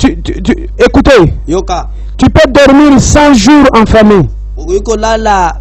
écoutez, yoka. tu peux dormir 100 jours en famille. Okolala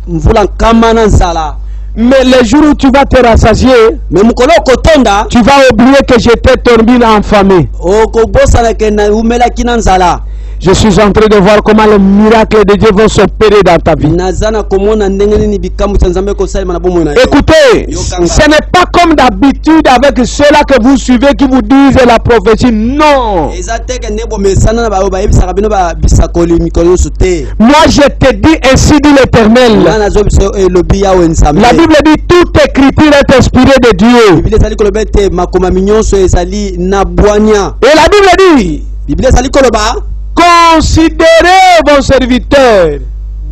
mvula kama na nzala. Mais les jours où tu vas te rassasier, Me mukolo kotonda tu vas oublier que j'étais dormi en famille. okobosana ke na umela kina nzala. Je suis en train de voir comment les miracles de Dieu vont s'opérer dans ta vie. Nazana komona ndenge nini bikamu cha nzambe ko salima na bomo ina. Écoutez, ce n'est pas comme d'habitude avec ceux-là que vous suivez qui vous disent la prophétie. Non. Ezateke nebo mesana na ba yebisa kabino ba bisakoli mikolo sute. Moi je te dis ainsi dit l'Éternel. Nana zo biso lobi ya wensambe. La Bible dit toute écriture est inspirée de Dieu. Bible sali kolobete makoma minyonso ezali na bwanya. Et la Bible dit, Bible sali koloba considérez vos serviteurs.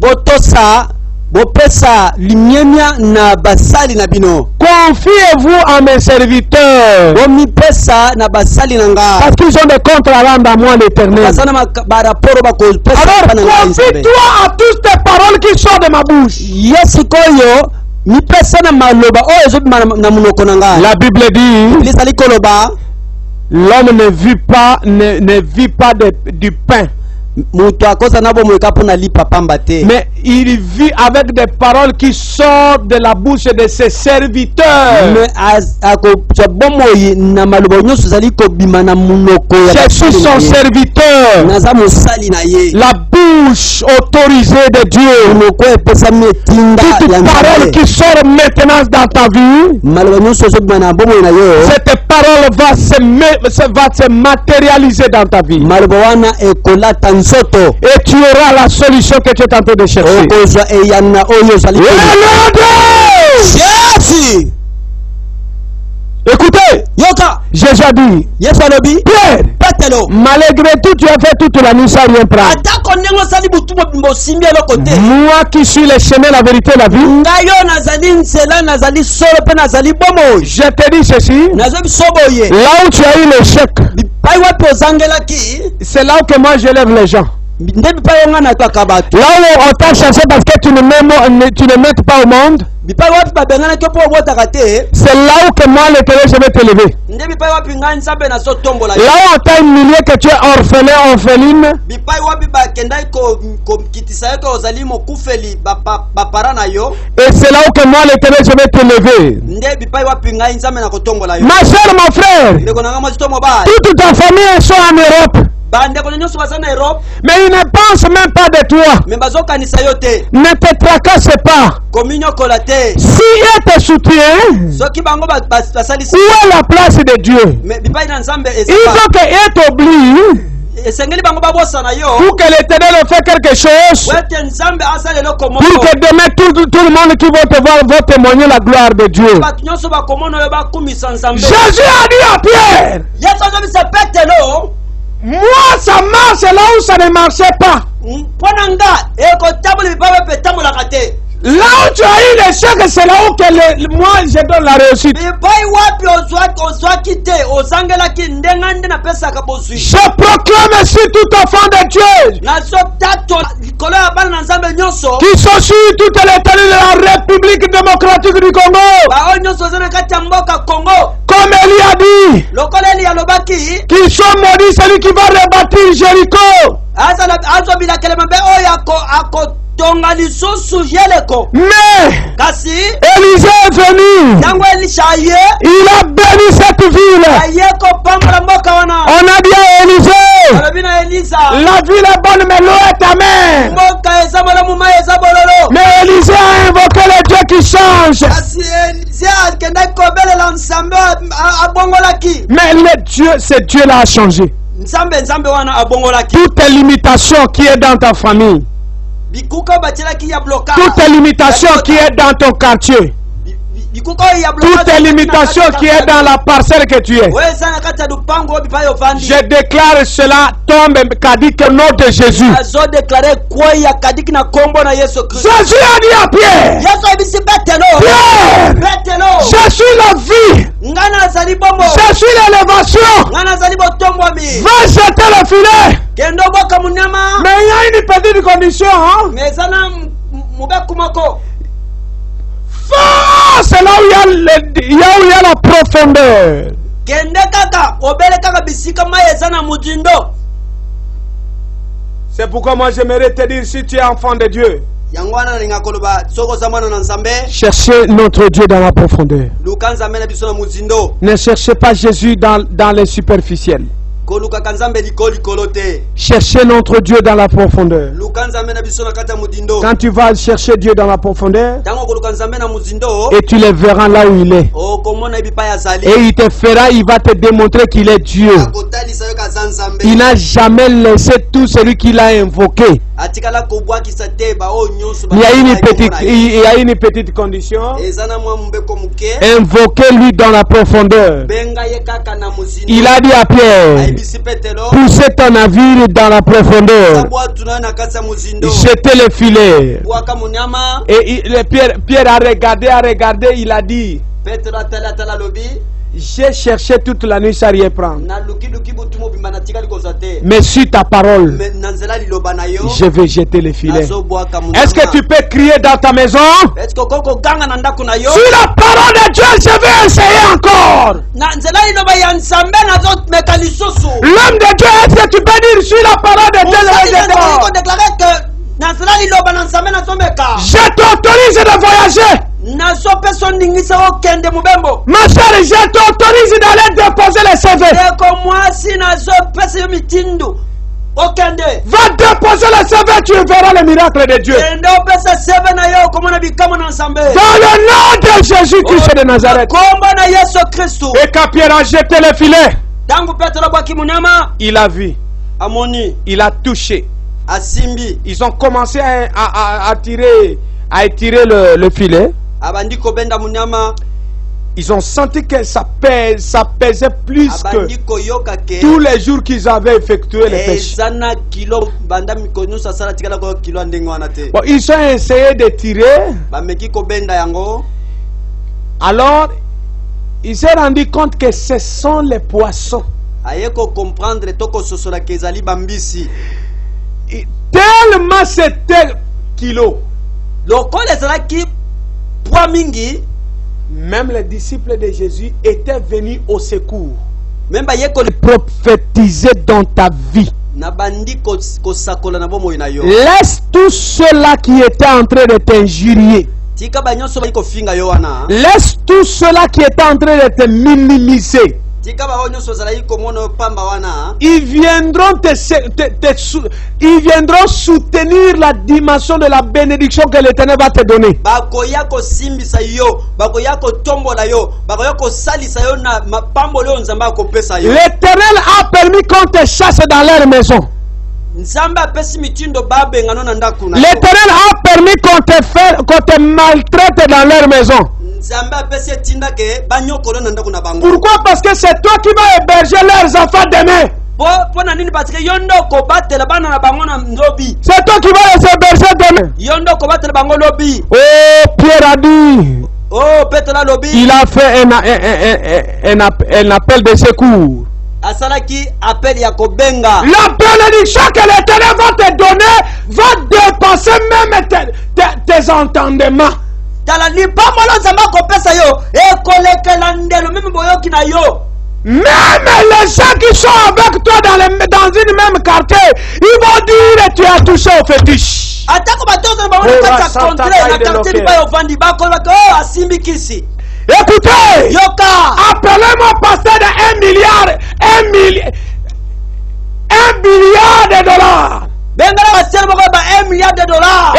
botosa bopesa limyemya na basali na bino. Confiez-vous à mes serviteurs. Bomi pesa na basali na nga. Parce qu'ils ont des comptes à rendre à moi l'Éternel. Basana ba rapport ba ko pesa Alors pa na nga nzambe. confie-toi à toutes tes paroles qui sortent de ma bouche. Yesu koyo mi pesa na maloba oyo zo na munoko na nga. La Bible dit, Bible sali koloba l'homme ne vit pas du pain, mutu akosa na bomo ekapona lipa pamba te. mais il vit avec des paroles qui sortent de la bouche de ses serviteurs. Me ako bomo na maloba nyonso zali ko bima na munoko ya. Je suis son serviteur. Naza mosali na ye. La bouche autorisée de Dieu. Munoko epesa metinda Toute ya parole qui sort maintenant dans ta vie, maloba nyonso zo bima na bomo na yo. cette parole va se matérialiser dans ta vie. Maloba wana ekolata nzoto. Et tu auras la solution que tu es en train de chercher. Okozwa eyana oyo zali ko. Jésus. Écoutez, Yoka. Jésus a dit, Yesu alobi. Pierre, Petelo. malgré tout, tu as fait toute la nuit sans rien prendre. Atako nengo sali butu mo simbi eloko te. Moi qui suis le chemin, la vérité, la vie, Ngayo nazali nzela nazali solo pe nazali bomo. je te dis ceci, Nazo bisoboye. là où tu as eu l'échec, Bipai wapi ozangelaki? c'est là où que moi je lève les gens. Nde bipai onga na twaka bato. Là où on t'a cherché parce que tu ne m'aides pas au monde, Bipai wapi babengana ke po botaka te. c'est là où que moi, l'Éternel, je vais t'élever. Nde bipai wapi ngai nzambe na so tombola. Là où on t'a humilié que tu es orphelin, orpheline, Bipai wapi bakendai ko kitisa yoke ozali mokufeli bapara na yo. et c'est là où que moi, l'Éternel, je vais t'élever. Nde bipai wapi ngai nzambe na kotombola yo. Ma soeur, mon frère, Ndeko nanga mwasi tomo ba. toute ta famille sont en Europe, Bandeko nyonso baza na Europe. mais ils ne pensent même pas de toi. Me bazokanisa yo te. Ne te tracasse pas. Kominyo kola te. Si il te soutient, Soki bango basalisi. où est la place de Dieu? Me bipai na nzambe Il faut qu'il t'oublie esengeli bango babosana yo. pour que l'Éternel fait quelque chose. Wete nzambe asala eloko moko. Pour que demain tout le monde qui va te voir va témoigner la gloire de Dieu. Bato nyonso bakomona yo bakumisa nzambe. Jésus a dit à Pierre, Yesu azobisa Petelo. moi ça marche là où ça ne marchait pas. Mpona nga ekotambola bipai pe tambolaka te. Là où tu as eu l'échec, c'est là où que moi je donne la réussite. Bipai wapi ozwaki te ozangelaki ndenga nde napesaka bozwi. Je proclame sur tout enfant de Dieu Nazo tato likolo ya bana na nzambe nyonso. qui sont sur toute l'étendue de la République démocratique du Congo. Baoyo nyonso oza na kati ya mboka Congo. Comme Élie a dit, Lokola Eli alobaki. qu'ils sont maudits celui qui va rebâtir Jéricho. Azobila kelema mbe oyo akotonga lisusu Yeriko. Mais Kasi Élisée est venu. tango Elisha aye. Il a béni cette ville. Aye kopambola mboka wana. On a dit à Élisée, Alobi na Elisa. la ville est bonne mais l'eau est amère. Mboka eza malamu mai eza bololo. Mais Élisée a invoqué le Dieu qui change. Kasi Elisa akendaki kobelela nzambe abongolaki. Mais ce Dieu-là a changé. Toute limitation qui est dans ta famille. Toute limitation qui est dans ton quartier. Toute limitation qui est dans la parcelle que tu es. Je déclare cela tombe caduque au nom de Jésus. Jésus a dit à Pierre, Pierre, je suis la vie. Je suis l'élévation. Va jeter le filet. Mais il y a une petite condition. C'est là où il y a la profondeur. C'est pourquoi moi j'aimerais te dire, si tu es enfant de Dieu, cherchez notre Dieu dans la profondeur. Ne cherchez pas Jésus dans les superficiels. Cherchez notre Dieu dans la profondeur. Quand tu vas chercher Dieu dans la profondeur, et tu le verras là où il est, et il te fera, il va te démontrer qu'il est Dieu. Il n'a jamais laissé tout celui qu'il a invoqué. Il y a une petite condition. Invoquez-lui dans la profondeur. Il a dit à Pierre, poussez ton navire dans la profondeur. Jetez le filet. Et Pierre a regardé, il a dit, j'ai cherché toute la nuit sans rien prendre. Mais sur ta parole, je vais jeter le filet. Est-ce que tu peux crier dans ta maison? Sur la parole de Dieu, je vais essayer encore. L'homme de Dieu, est-ce que tu peux dire sur la parole de Dieu, je vais essayer? Je t'autorise de voyager. Ma soeur, je t'autorise d'aller déposer les CV. Va déposer les CV, tu verras le miracle de Dieu. Dans le nom de Jésus-Christ de Nazareth. Et quand Pierre a jeté le filet, il a vu, il a touché. Ils ont commencé à tirer le filet. Ils ont senti que ça pesait plus que tous les jours qu'ils avaient effectué les pêches. Bon, ils ont essayé de tirer. Alors, ils se sont rendus compte que ce sont les poissons. Tellement c'était kilos. Même les disciples de Jésus étaient venus au secours. Prophétiser dans ta vie. Laisse tous ceux-là qui étaient en train de t'injurier. Laisse tous ceux-là qui étaient en train de te minimiser. Ils viendront soutenir la dimension de la bénédiction que l'Éternel va te donner. L'Éternel a permis qu'on te chasse dans leur maison. L'Éternel a permis qu'on te maltraite dans leur maison. Pourquoi? Parce que c'est toi qui vas héberger leurs enfants demain. C'est toi qui vas les héberger demain. Oh, Pierre a dit, il a fait un appel de secours. La bénédiction que l'Éternel va te donner va dépasser même tes entendements. Même les gens qui sont avec toi dans une même quartier, ils vont dire que tu as touché au fétiche. Écoutez, appelez-moi pasteur de 1 milliard de dollars.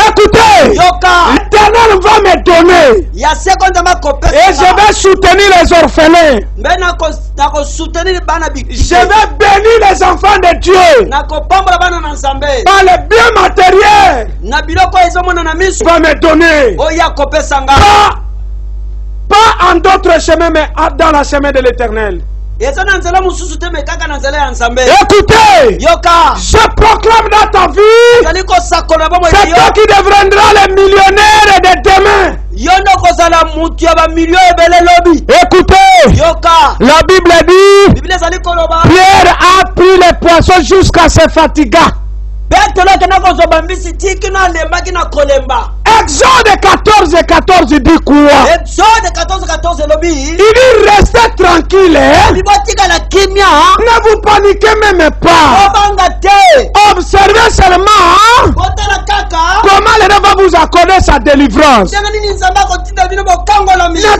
Écoutez, l'Éternel va me donner Et je vais soutenir les orphelins. Je vais bénir les enfants de Dieu. Par les biens matériels qu'on va me donner. Pas en d'autres chemins, mais dans la chemin de l'Éternel. Écoutez, je proclame dans ta vie, c'est toi qui deviendras le millionnaire de demain. Écoutez, la Bible dit, Pierre a pris les poissons jusqu'à se fatiguer. Exode 14:14 dit quoi? Il dit restez tranquille. Ne vous paniquez même pas. Observez seulement comment le va vous accorder sa délivrance. Ne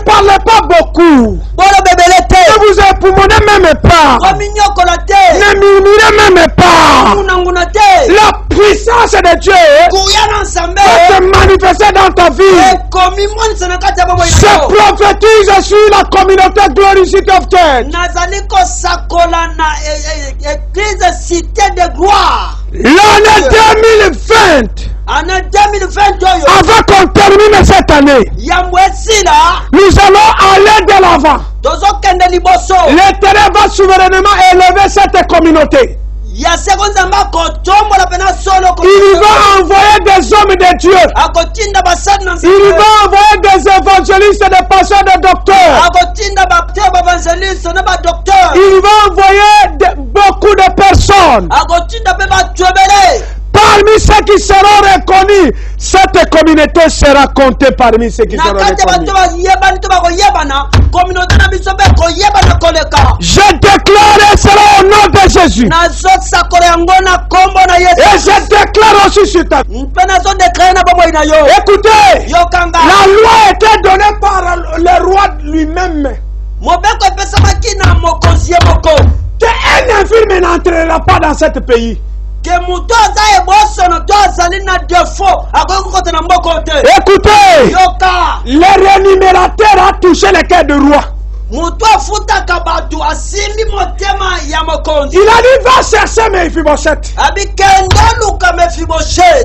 parlez pas beaucoup. Ne vous époumonez même pas. Ne murmurez même pas. La puissance de Dieu va se manifester dans ta vie. Je prophétise sur la communauté Glory City of Church. L'année 2020, avant qu'on termine cette année, nous allons aller de l'avant. L'Éternel va souverainement élever cette communauté. Il va envoyer des hommes de Dieu. Il va envoyer des évangélistes, des pasteurs, des docteurs. Il va envoyer beaucoup de personnes. Parmi ceux qui seront reconnus, cette communauté sera comptée parmi ceux qui seront reconnus. Je déclare cela au nom de Jésus. Et je déclare aussi sur ta vie. Écoutez, la loi était donnée par le roi lui-même. Qu'un infirme n'entrera pas dans ce pays. Écoutez, le rémunérateur a touché le cœur du roi. Il a dit va chercher Mephibosheth.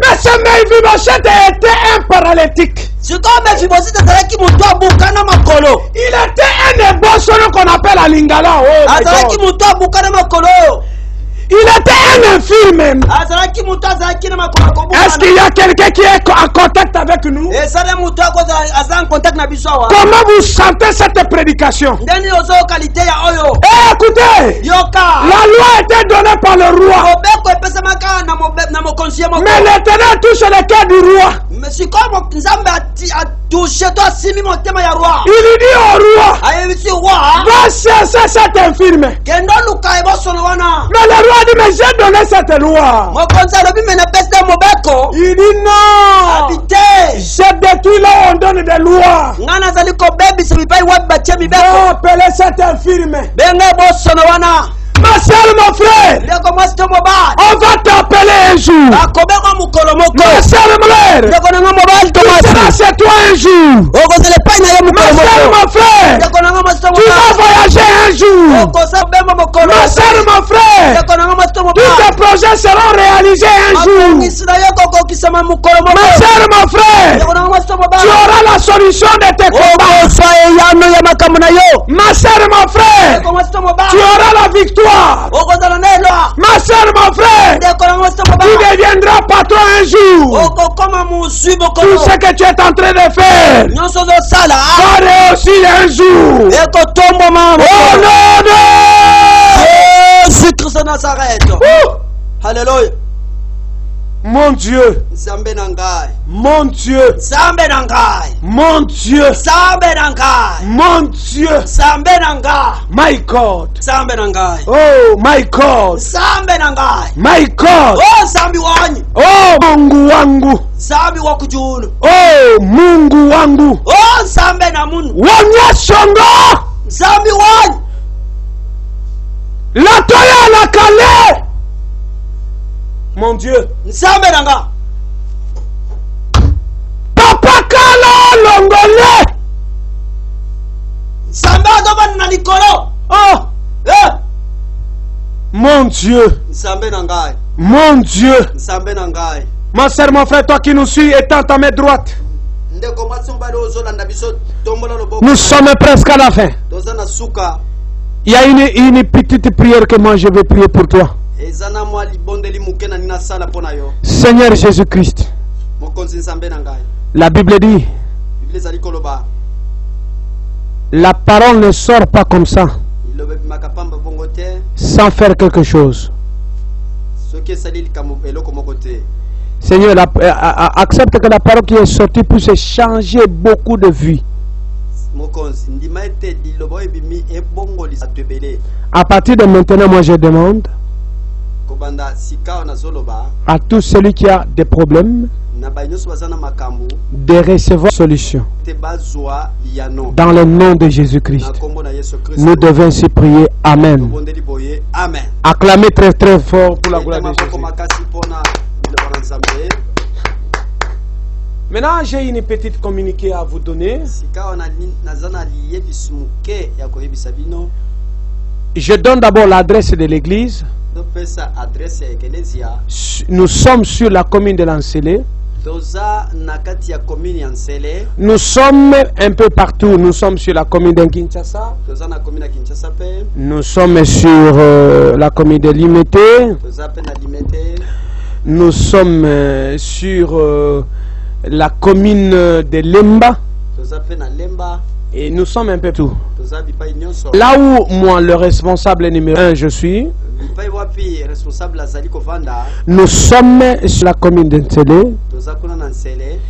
Mais ce Mephibosheth était un paralytique. Il était un ébosson qu'on appelle à Lingala. Il était un infirme. Est-ce qu'il y a quelqu'un qui est en contact avec nous? Comment vous sentez cette prédication? Écoutez, la loi était donnée par le roi. Mais l'Éternel touche le cœur du roi. Il dit au roi, va chercher cet infirme. Mais le roi dit, mais j'ai donné cette loi. Il dit non, j'ai détruit là où on donne des lois. Va appeler cet infirme. Ma soeur, mon frère, on va t'appeler un jour. Ma soeur, mon frère, tu seras chez toi un jour. Ma soeur, mon frère, tu vas voyager un jour. Ma soeur, mon frère, tous tes projets seront réalisés un jour. Ma soeur, mon frère, tu auras la solution de tes combats. Ma soeur, mon frère, tu auras la victoire. Ma soeur, mon frère, tu deviendras patron un jour. Tout ce que tu es en train de faire va réussir un jour. Au nom de Jésus-Christ de Nazareth. Alléluia. Mon Dieu, mon Dieu, mon Dieu, mon Dieu, my God, oh my God, my God, oh Mungu wangu, oh Mungu wangu, wanyashonga, la toya la kale. Mon Dieu, Papa Kala Longole, Oh! Mon Dieu! Mon Dieu! Ma soeur, mon frère, toi qui nous suis, étends ta main droite. Nous sommes presque à la fin. Il y a une petite prière que moi je vais prier pour toi. Seigneur Jésus-Christ, la Bible dit, la parole ne sort pas comme ça, sans faire quelque chose. Seigneur, accepte que la parole qui est sortie puisse changer beaucoup de vies. À partir de maintenant, moi je demande à tout celui qui a des problèmes de recevoir solution. Dans le nom de Jésus-Christ, nous devons ainsi prier. Amen. Acclamez très très fort pour la gloire de Jésus. Maintenant, j'ai une petite communiqué à vous donner. Je donne d'abord l'adresse de l'église. Nous sommes sur la commune de Lansele. Nous sommes un peu partout. Nous sommes sur la commune de Kinshasa. Nous sommes sur la commune de Limete. Nous sommes sur la commune de Lemba. Et nous sommes un peu tout. Là où moi, le responsable numéro 1, je suis, nous sommes sur la commune d'Nsele,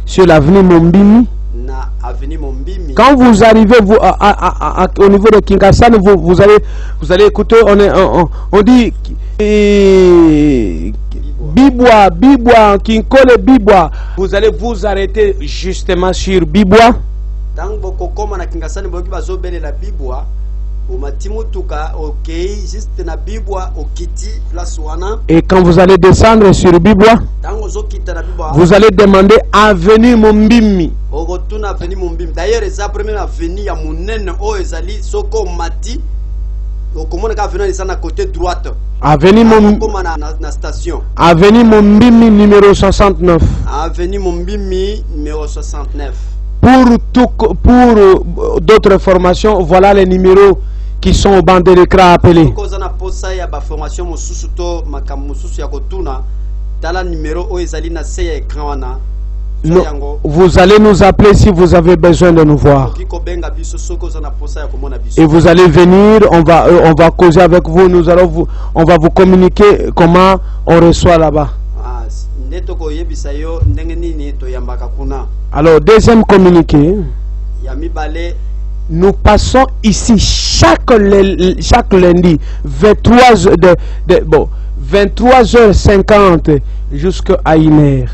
sur l'avenue Mombimi. Quand vous arrivez au niveau de Kinshasa, vous allez écouter, on dit Bibwa, Kinkole Bibwa. Vous allez vous arrêter justement sur Bibwa. Et quand vous allez descendre sur Bibwa, vous allez demander avenue Mombimi. D'ailleurs, c'est la première avenue à Mounene où ezali soko mati. Côté droite. Avenue Mombimi numéro 69. Avenue Mombimi numéro 69. Pour d'autres formations, voilà les numéros qui sont au banc de l'écran appelés. Vous allez nous appeler si vous avez besoin de nous voir. Et vous allez venir, on va causer avec vous, on va vous communiquer comment on reçoit là-bas. Alors, deuxième communiqué. Nous passons ici chaque lundi 23h50 jusqu'à 1h.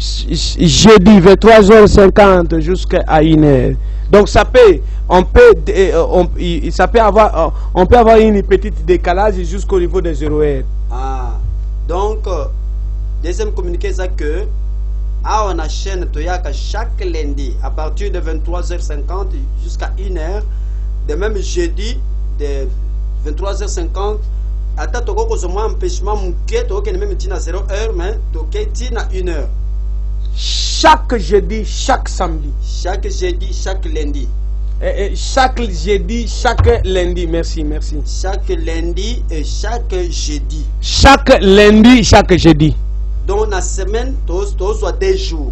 Jeudi 23h50 jusqu'à 1h. Donc ça peut, on peut avoir une petite décalage jusqu'au niveau des 0h. Donc deuxième communiqué c'est que on a chaîne Toyaka chaque lundi à partir de 23h50 jusqu'à 1h. De même jeudi de 23h50 à Tatoko Kozoma empêchement mouké Toké même tina 0h mais Toké tina 1h. Chaque jeudi, chaque samedi. Chaque jeudi, chaque lundi. Chaque jeudi, chaque lundi. Merci. Chaque lundi et chaque jeudi. Chaque lundi, chaque jeudi. Donc la semaine, tous soit 2 jours.